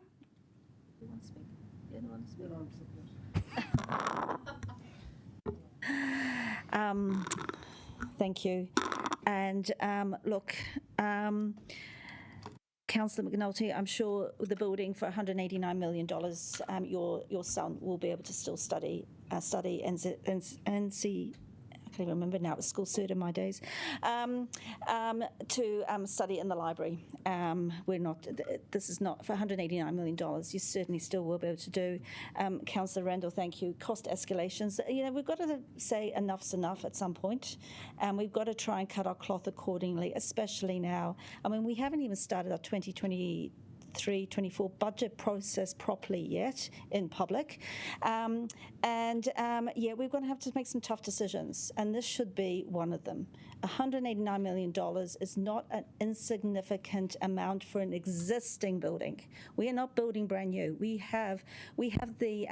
You want to speak? You don't want to speak? Thank you. And look, Councillor McNulty, I'm sure the building for $189 million, your son will be able to still study and see. I can't even remember now, it was school cert in my days, to study in the library. This is not, for $189 million, you certainly still will be able to do. Councillor Randall, thank you. Cost escalations, we've got to say enough's enough at some point, and we've got to try and cut our cloth accordingly, especially now. I mean, we haven't even started our 2023-24 budget process properly yet in public. We're going to have to make some tough decisions, and this should be one of them. $189 million is not an insignificant amount for an existing building. We are not building brand new. We have the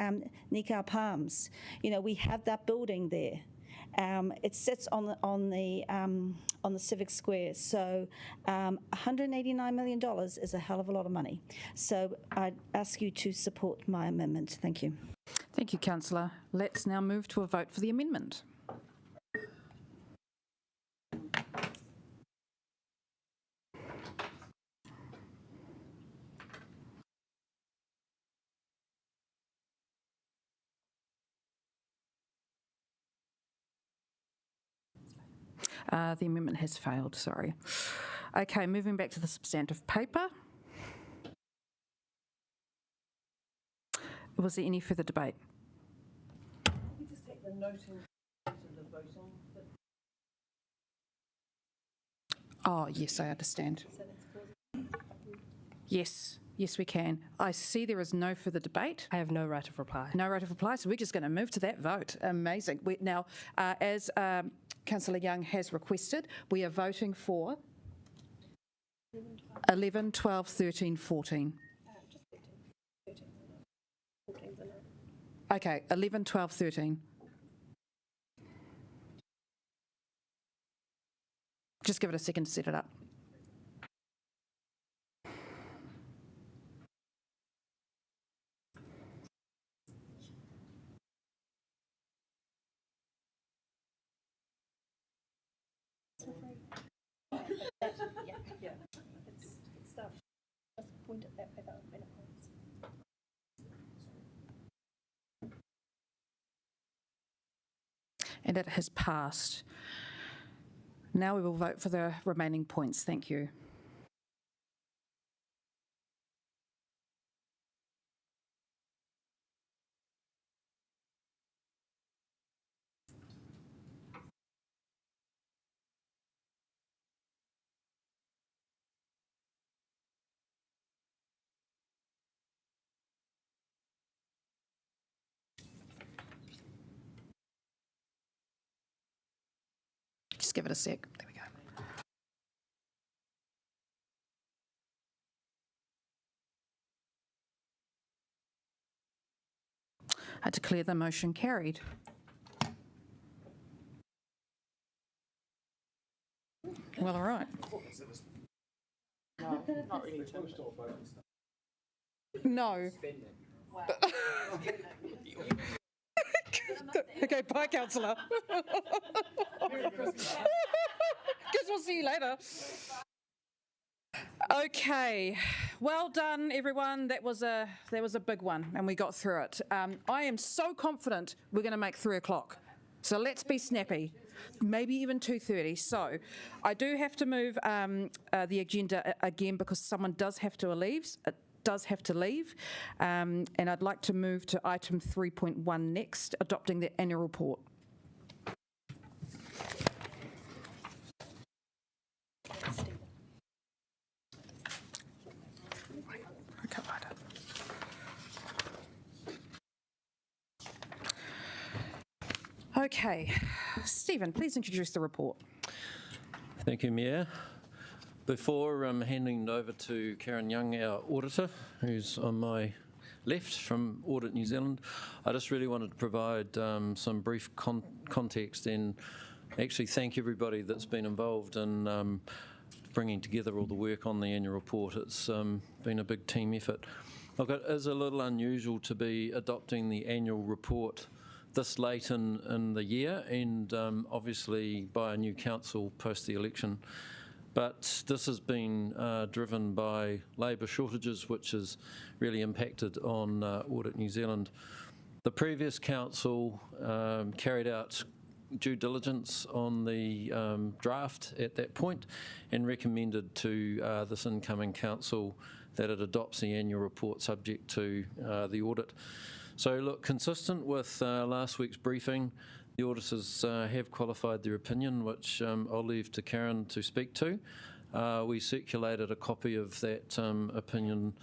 Nikau Palms. We have that building there. It sits on the Civic Square. So $189 million is a hell of a lot of money. So I'd ask you to support my amendment. Thank you. Thank you, Councillor. Let's now move to a vote for the amendment. The amendment has failed, sorry. Okay, moving back to the substantive paper. Was there any further debate? Can we just take the noting to the vote on? Oh, yes, I understand. Yes, we can. I see there is no further debate. I have no right of reply. No right of reply, so we're just going to move to that vote. Amazing. Now, as Councillor Young has requested, we are voting for 11, 12, 13, 14. Okay, 11, 12, 13. Just give it a second to set it up. It's stuff. Just point it that way, though, when it points. And it has passed. Now we will vote for the remaining points. Thank you. Just give it a sec. There we go. I declare the motion carried. Well, all right. No, not really. No. Okay, bye, councillor. Guess we'll see you later. Okay, well done, everyone. That was a big one, and we got through it. I am so confident we're going to make 3 o'clock. So let's be snappy, maybe even 2:30. So I do have to move the agenda again because someone does have to leave. And I'd like to move to item 3.1 next, adopting the annual report. Okay, Stephen, please introduce the report. Thank you, Mayor. Before handing it over to Karen Young, our auditor, who's on my left from Audit New Zealand, I just really wanted to provide some brief context and actually thank everybody that's been involved in bringing together all the work on the annual report. It's been a big team effort. Look, it is a little unusual to be adopting the annual report this late in the year and obviously by a new council post the election. But this has been driven by labour shortages, which has really impacted on Audit New Zealand. The previous council carried out due diligence on the draft at that point and recommended to this incoming council that it adopts the annual report subject to the audit. So look, consistent with last week's briefing, the auditors have qualified their opinion, which I'll leave to Karen to speak to. We circulated a copy of that opinion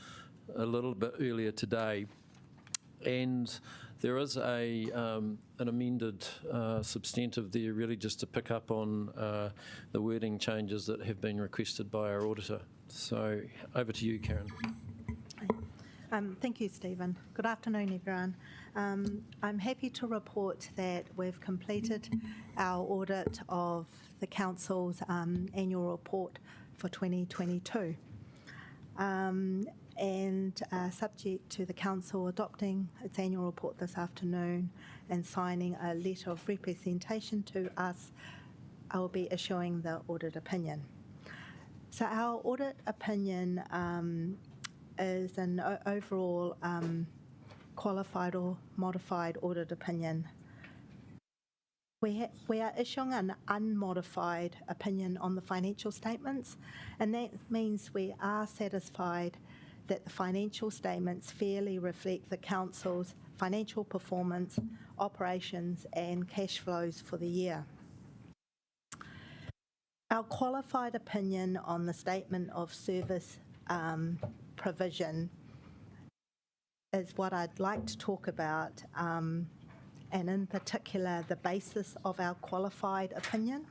a little bit earlier today, and there is an amended substantive there, really just to pick up on the wording changes that have been requested by our auditor. So over to you, Karen. Thank you, Stephen. Good afternoon, everyone. I'm happy to report that we've completed our audit of the Council's annual report for 2022. And subject to the Council adopting its annual report this afternoon and signing a letter of representation to us, I will be issuing the audit opinion. So our audit opinion is an overall qualified or modified audit opinion. We are issuing an unmodified opinion on the financial statements, and that means we are satisfied that the financial statements fairly reflect the Council's financial performance, operations and cash flows for the year. Our qualified opinion on the statement of service provision is what I'd like to talk about, and in particular the basis of our qualified opinion.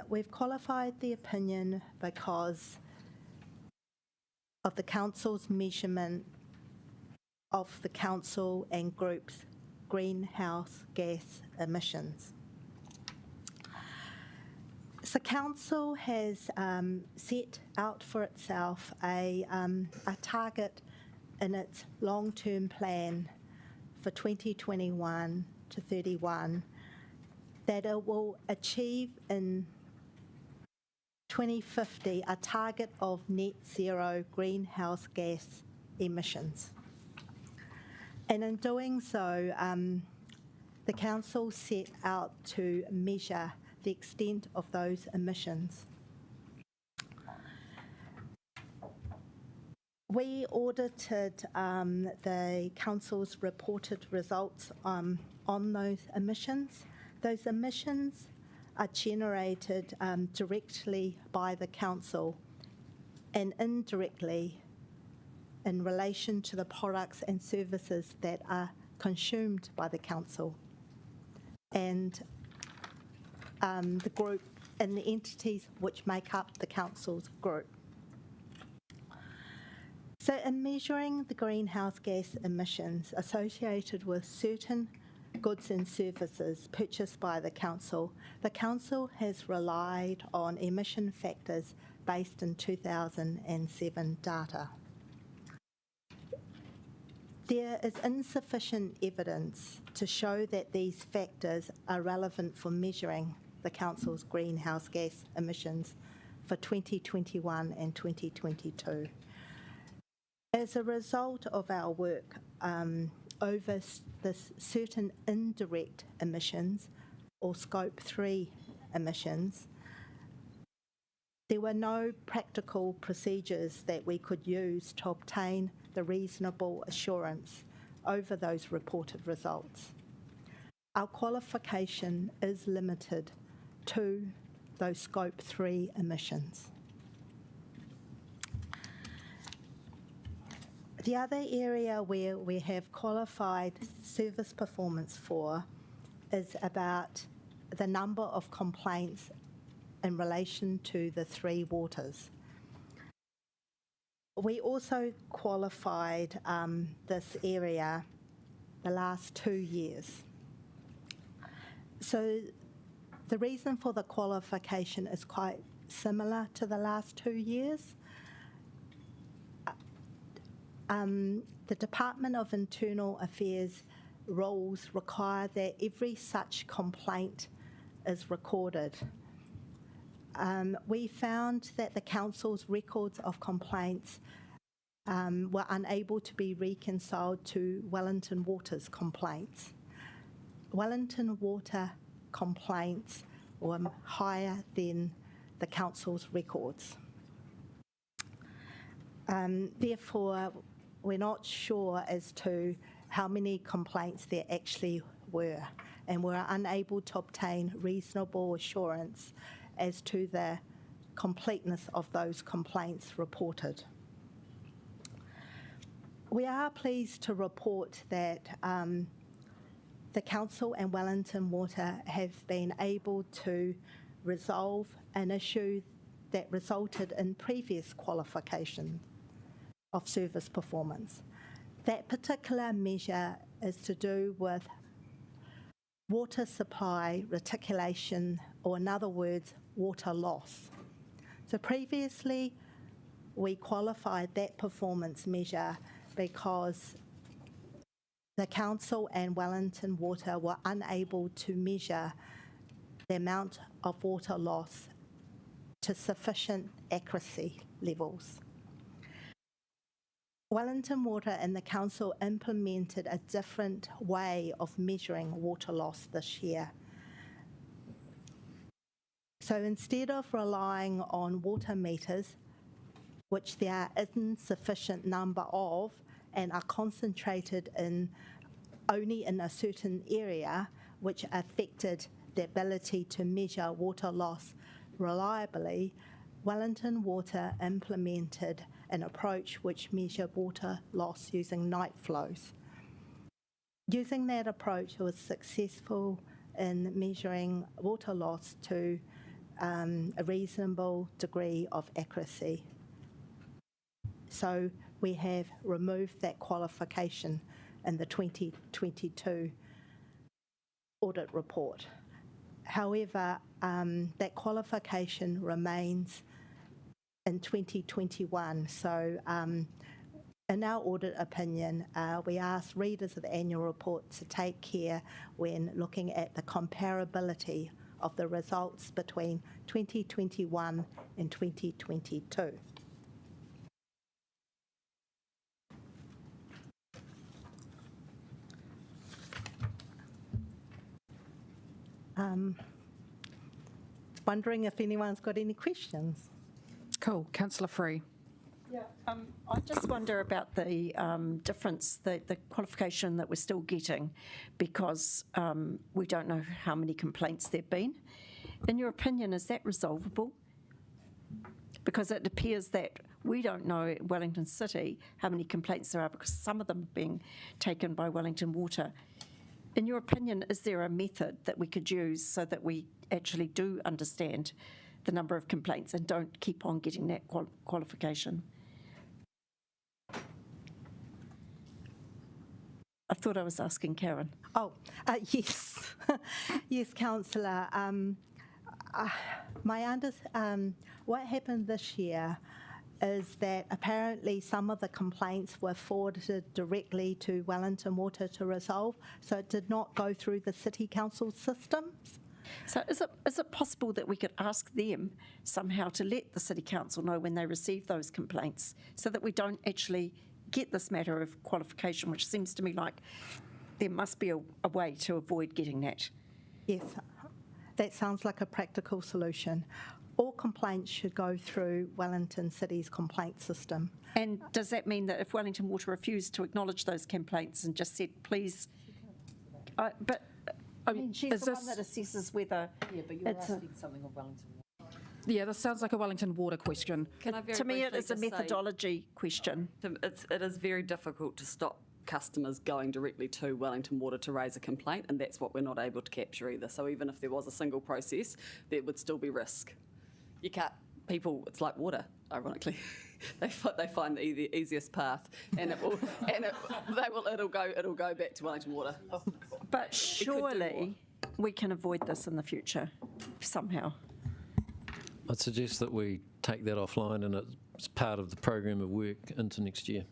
We've qualified the opinion because of the Council's measurement of the Council and Group's greenhouse gas emissions. So Council has set out for itself a target in its long-term plan for 2021 to 31 that it will achieve in 2050 a target of net zero greenhouse gas emissions. And in doing so, the Council set out to measure the extent of those emissions. We audited the Council's reported results on those emissions. Those emissions are generated directly by the Council and indirectly in relation to the products and services that are consumed by the Council. And the group and the entities which make up the council's group. So in measuring the greenhouse gas emissions associated with certain goods and services purchased by the council has relied on emission factors based in 2007 data. There is insufficient evidence to show that these factors are relevant for measuring the council's greenhouse gas emissions for 2021 and 2022. As a result of our work over the certain indirect emissions, or Scope 3 emissions, there were no practical procedures that we could use to obtain the reasonable assurance over those reported results. Our qualification is limited to those Scope 3 emissions. The other area where we have qualified service performance for is about the number of complaints in relation to the three waters. We also qualified this area the last 2 years. So the reason for the qualification is quite similar to the last 2 years. The Department of Internal Affairs rules require that every such complaint is recorded. We found that the Council's records of complaints were unable to be reconciled to Wellington Water's complaints. Wellington Water complaints were higher than the Council's records. Therefore, we're not sure as to how many complaints there actually were, and we're unable to obtain reasonable assurance as to the completeness of those complaints reported. We are pleased to report that the Council and Wellington Water have been able to resolve an issue that resulted in previous qualification of service performance. That particular measure is to do with water supply reticulation, or in other words, water loss. So previously, we qualified that performance measure because the Council and Wellington Water were unable to measure the amount of water loss to sufficient accuracy levels. Wellington Water and the Council implemented a different way of measuring water loss this year. So instead of relying on water meters, which there are insufficient number of and are concentrated only in a certain area, which affected the ability to measure water loss reliably, Wellington Water implemented an approach which measured water loss using night flows. Using that approach, it was successful in measuring water loss to a reasonable degree of accuracy. So we have removed that qualification in the 2022 audit report. However, that qualification remains in 2021. So in our audit opinion, we asked readers of the annual report to take care when looking at the comparability of the results between 2021 and 2022. Wondering if anyone's got any questions. Cool. Councillor Free. Yeah, I just wonder about the difference, the qualification that we're still getting, because we don't know how many complaints there have been. In your opinion, is that resolvable? Because it appears that we don't know at Wellington City how many complaints there are, because some of them are being taken by Wellington Water. In your opinion, is there a method that we could use so that we actually do understand the number of complaints and don't keep on getting that qualification? I thought I was asking Karen. Oh, yes. Yes, Councillor. What happened this year is that apparently some of the complaints were forwarded directly to Wellington Water to resolve, so it did not go through the City Council systems. So is it possible that we could ask them somehow to let the City Council know when they receive those complaints so that we don't actually get this matter of qualification, which seems to me like there must be a way to avoid getting that? Yes, that sounds like a practical solution. All complaints should go through Wellington City's complaint system. And does that mean that if Wellington Water refused to acknowledge those complaints and just said, please, but I mean, she's the one that assesses whether yeah, but you're asking something of Wellington Water. Yeah, this sounds like a Wellington Water question. Can I very to me, it briefly is a just say, methodology question. it is very difficult to stop customers going directly to Wellington Water to raise a complaint, and that's what we're not able to capture either. So even if there was a single process, there would still be risk. You can't, it's like water, ironically. they find the easiest path, and it'll go back to Wellington Water. But surely we can avoid this in the future somehow. I'd suggest that we take that offline and it's part of the program of work into next year.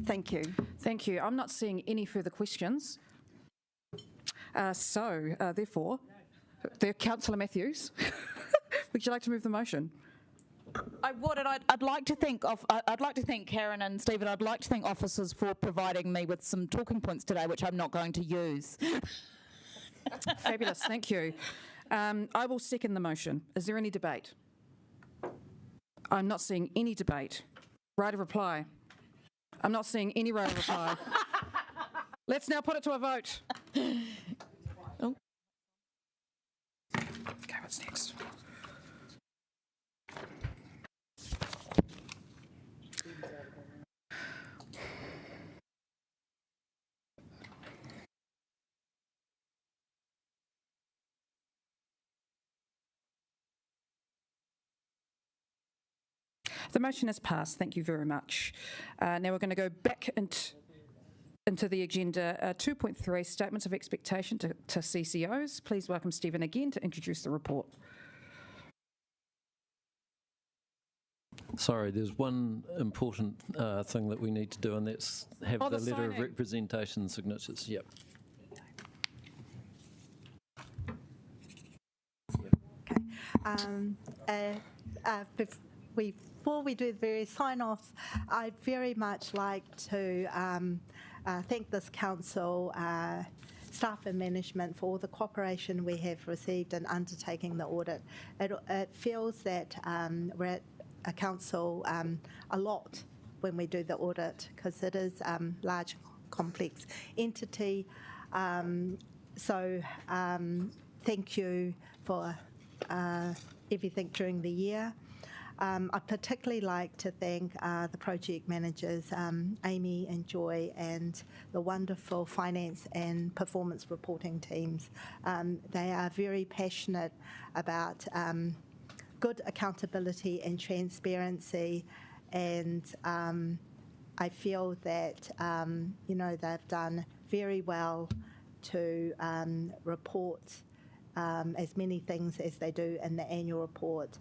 Thank you. Thank you. I'm not seeing any further questions. Therefore, Councillor Matthews, would you like to move the motion? I would, and I'd like to thank Karen and Stephen. I'd like to thank officers for providing me with some talking points today, which I'm not going to use. Fabulous, thank you. I will second the motion. Is there any debate? I'm not seeing any debate. Right of reply. I'm not seeing any right of reply. Let's now put it to a vote. Oh. Okay, what's next? The motion is passed. Thank you very much. Now we're going to go back into the agenda. 2.3, Statements of Expectation to CCOs. Please welcome Stephen again to introduce the report. Sorry, there's one important thing that we need to do, and that's have the letter of representation signatures. Yep. Before we do the various sign-offs, I'd very much like to thank this council, staff and management for all the cooperation we have received in undertaking the audit. It feels that we're at a council a lot when we do the audit because it is a large, complex entity. Thank you for everything during the year. I'd particularly like to thank the project managers, Amy and Joy, and the wonderful finance and performance reporting teams. They are very passionate about good accountability and transparency, and I feel that they've done very well to report as many things as they do in the annual report.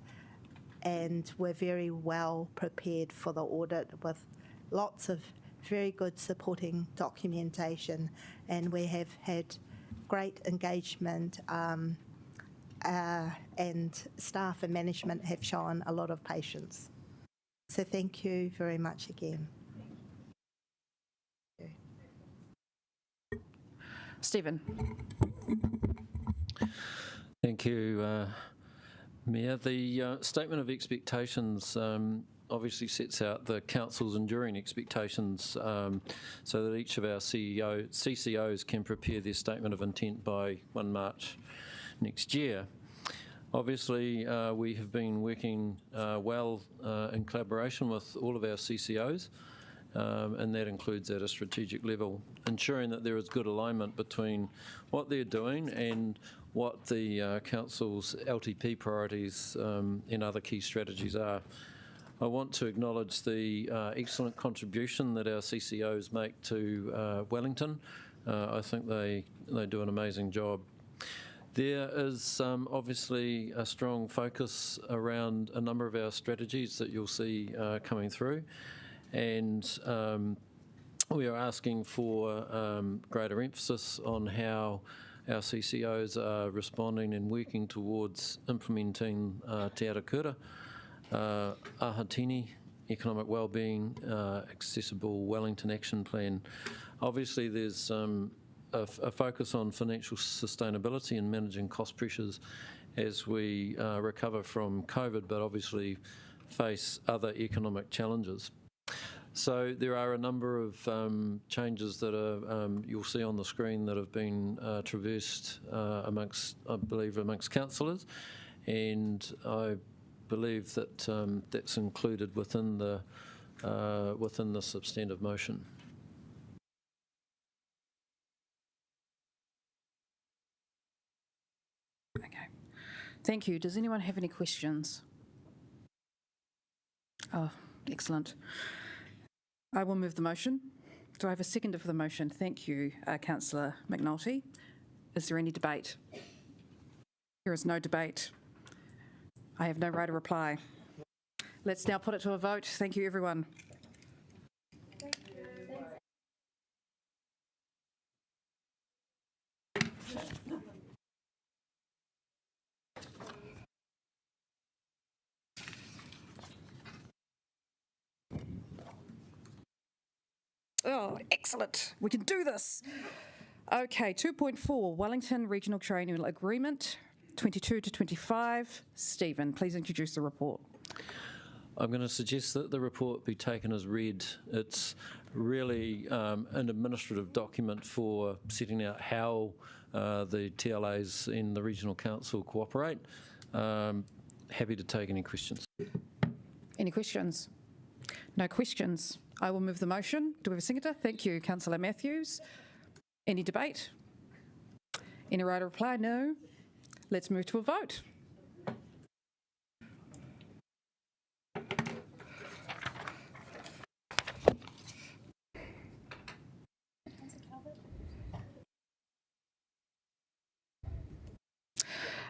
And we're very well prepared for the audit with lots of very good supporting documentation, and we have had great engagement, and staff and management have shown a lot of patience. So thank you very much again. Stephen. Thank you, Mayor. The Statement of Expectations obviously sets out the Council's enduring expectations so that each of our CCOs can prepare their Statement of Intent by 1 March next year. Obviously, we have been working well in collaboration with all of our CCOs, and that includes at a strategic level, ensuring that there is good alignment between what they're doing and what the Council's LTP priorities and other key strategies are. I want to acknowledge the excellent contribution that our CCOs make to Wellington. I think they do an amazing job. There is obviously a strong focus around a number of our strategies that you'll see coming through, and we are asking for greater emphasis on how our CCOs are responding and working towards implementing Te Ara Kura, Ahatini, Economic Wellbeing, Accessible Wellington Action Plan. Obviously there's a focus on financial sustainability and managing cost pressures as we recover from COVID, but obviously face other economic challenges. So there are a number of changes that are, you'll see on the screen that have been traversed amongst councillors, and I believe that that's included within the substantive motion. Okay, thank you. Does anyone have any questions? Oh, excellent. I will move the motion. Do I have a seconder for the motion? Thank you, Councillor McNulty. Is there any debate? There is no debate. I have no right of reply. Let's now put it to a vote. Thank you, everyone. Oh, excellent. We can do this. Okay, 2.4, Wellington Regional Triennial Agreement, 22 to 25. Stephen, please introduce the report. I'm going to suggest that the report be taken as read. It's really an administrative document for setting out how the TLAs in the Regional Council cooperate. Happy to take any questions. Any questions? No questions. I will move the motion. Do we have a seconder? Thank you, Councillor Matthews. Any debate? Any right of reply? No. Let's move to a vote.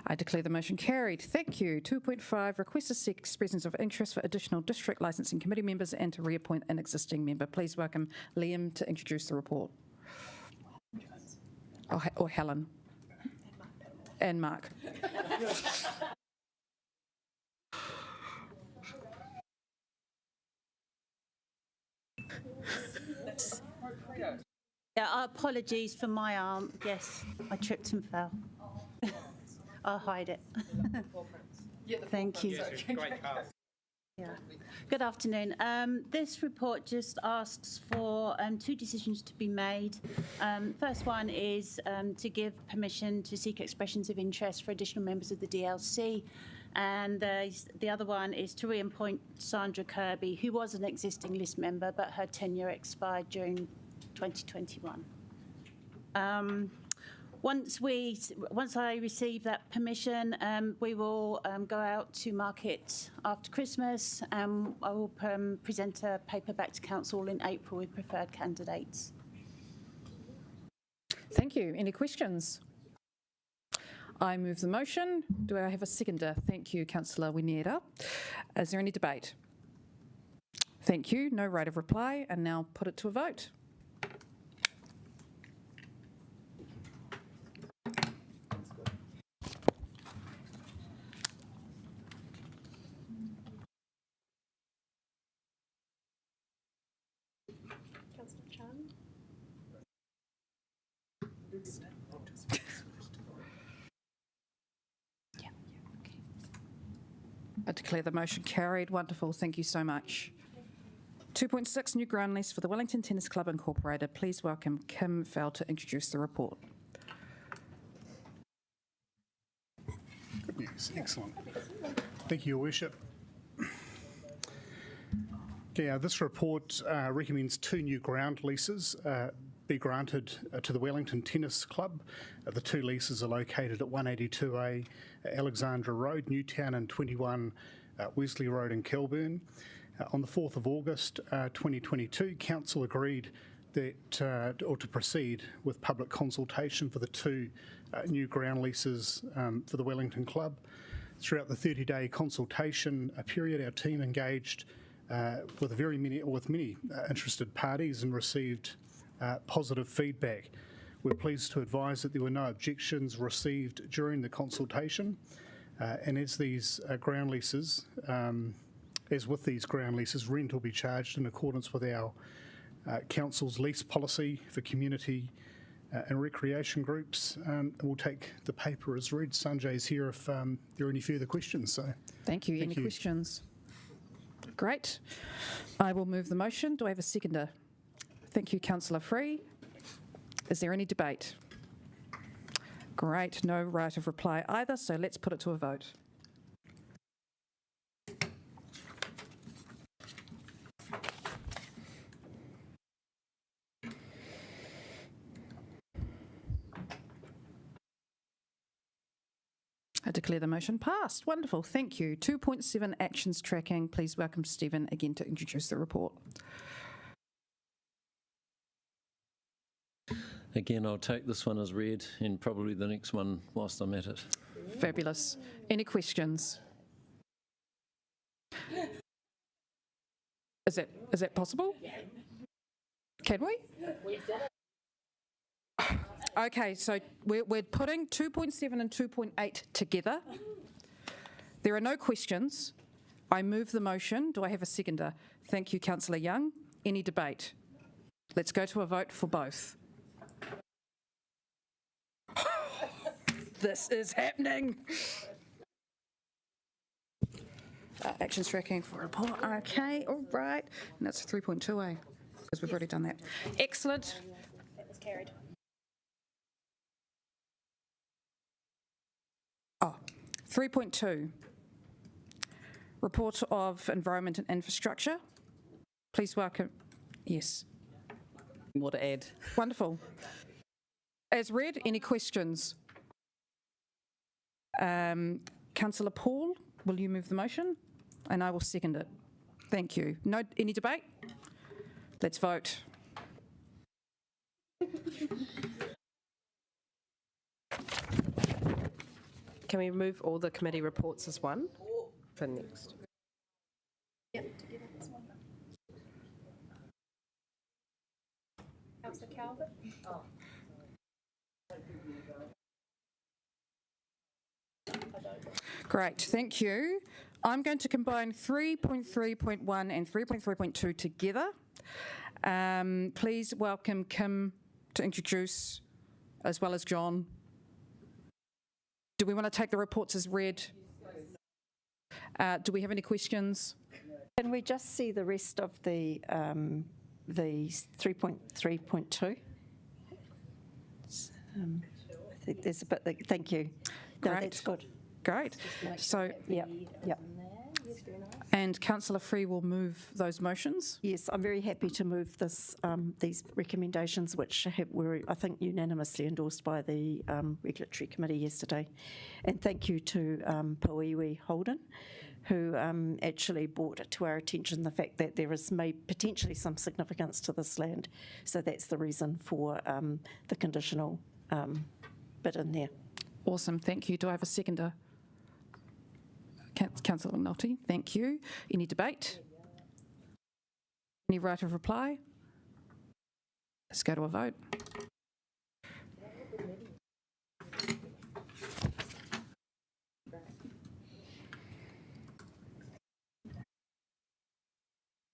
I declare the motion carried. Thank you. 2.5, request to seek expressions of interest for additional district licensing committee members and to reappoint an existing member. Please welcome Liam to introduce the report. Or Helen. And Mark. Yeah, apologies for my arm. Yes, I tripped and fell. I'll hide it. Thank you. Yeah. Good afternoon. This report just asks for two decisions to be made. First one is to give permission to seek expressions of interest for additional members of the DLC. And the other one is to reappoint Sandra Kirby, who was an existing list member, but her tenure expired during 2021. Once I receive that permission, we will go out to market after Christmas, and I will present a paper back to council in April with preferred candidates. Thank you. Any questions? I move the motion. Do I have a seconder? Thank you, Councillor Kaunihera. Is there any debate? Thank you. No right of reply, and now put it to a vote. I declare the motion carried. Wonderful. Thank you so much. 2.6, new ground lease for the Wellington Tennis Club Incorporated. Please welcome Kim Fell to introduce the report. Good news. Excellent. Thank you, Your Worship. Yeah, this report recommends 2 new ground leases be granted to the Wellington Tennis Club. The 2 leases are located at 182A Alexandra Road, Newtown, and 21 Wesley Road in Kilburn. On the 4th of August 2022, Council agreed that, or to proceed with public consultation for the 2 new ground leases for the Wellington Club. Throughout the 30-day consultation period, our team engaged with many interested parties and received positive feedback. We're pleased to advise that there were no objections received during the consultation, and as these ground leases, as with these ground leases, rent will be charged in accordance with our Council's lease policy for community and recreation groups. We'll take the paper as read. Sanjay's here if there are any further questions. So, Thank you. Any questions? Great. I will move the motion. Do I have a seconder? Thank you, Councillor Free. Is there any debate? Great. No right of reply either, so let's put it to a vote. I declare the motion passed. Wonderful, thank you. 2.7 actions tracking. Please welcome Stephen again to introduce the report. Again, I'll take this one as read and probably the next one whilst I'm at it. Fabulous. Any questions? Is that possible? Can we? Okay, so we're putting 2.7 and 2.8 together. There are no questions. I move the motion. Do I have a seconder? Thank you, Councillor Young. Any debate? Let's go to a vote for both. This is happening. Actions tracking for report. Okay, all right. And that's 3.2A, because we've already done that. Excellent. That was carried. Oh, 3.2, report of environment and infrastructure. Please welcome, yes. More to add. Wonderful. As read, any questions? Councillor Paul, will you move the motion? And I will second it. Thank you. No, any debate? Let's vote. Can we remove all the committee reports as one for next? Yep, together this one. Councillor Calvert? Oh. Great, thank you. I'm going to combine 3.3.1 and 3.3.2 together. Please welcome Kim to introduce, as well as John. Do we want to take the reports as read? Do we have any questions? Can we just see the rest of the 3.3.2? I think there's a bit, thank you. No, Great. that's good. Great. So, yep. And Councillor Free will move those motions? Yes, I'm very happy to move this, these recommendations, which were, I think, unanimously endorsed by the Regulatory Committee yesterday. And thank you to Pauiwi Holden, who actually brought to our attention the fact that there is potentially some significance to this land. So that's the reason for the conditional bit in there. Awesome, thank you. Do I have a seconder? Councillor McNulty, thank you. Any debate? Any right of reply? Let's go to a vote.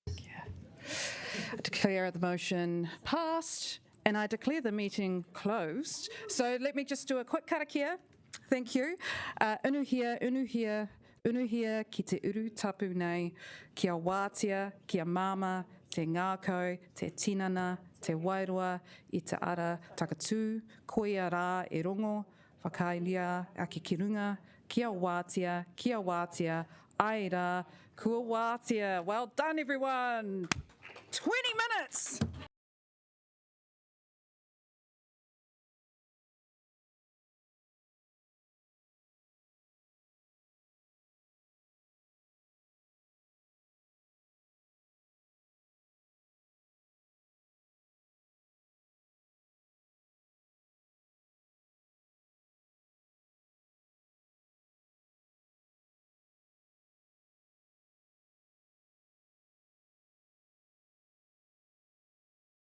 I declare the motion passed, and I declare the meeting closed. So let me just do a quick karakia. Thank you. Unuhia ki te uru tapu nei, kia wātia, kia mama, te ngākau, te tinana, te wairua, i te ara takatū, koia rā e rongo, whakailia ake ki runga, kia wātia, Aira, kua wātia. Well done, everyone. 20 minutes.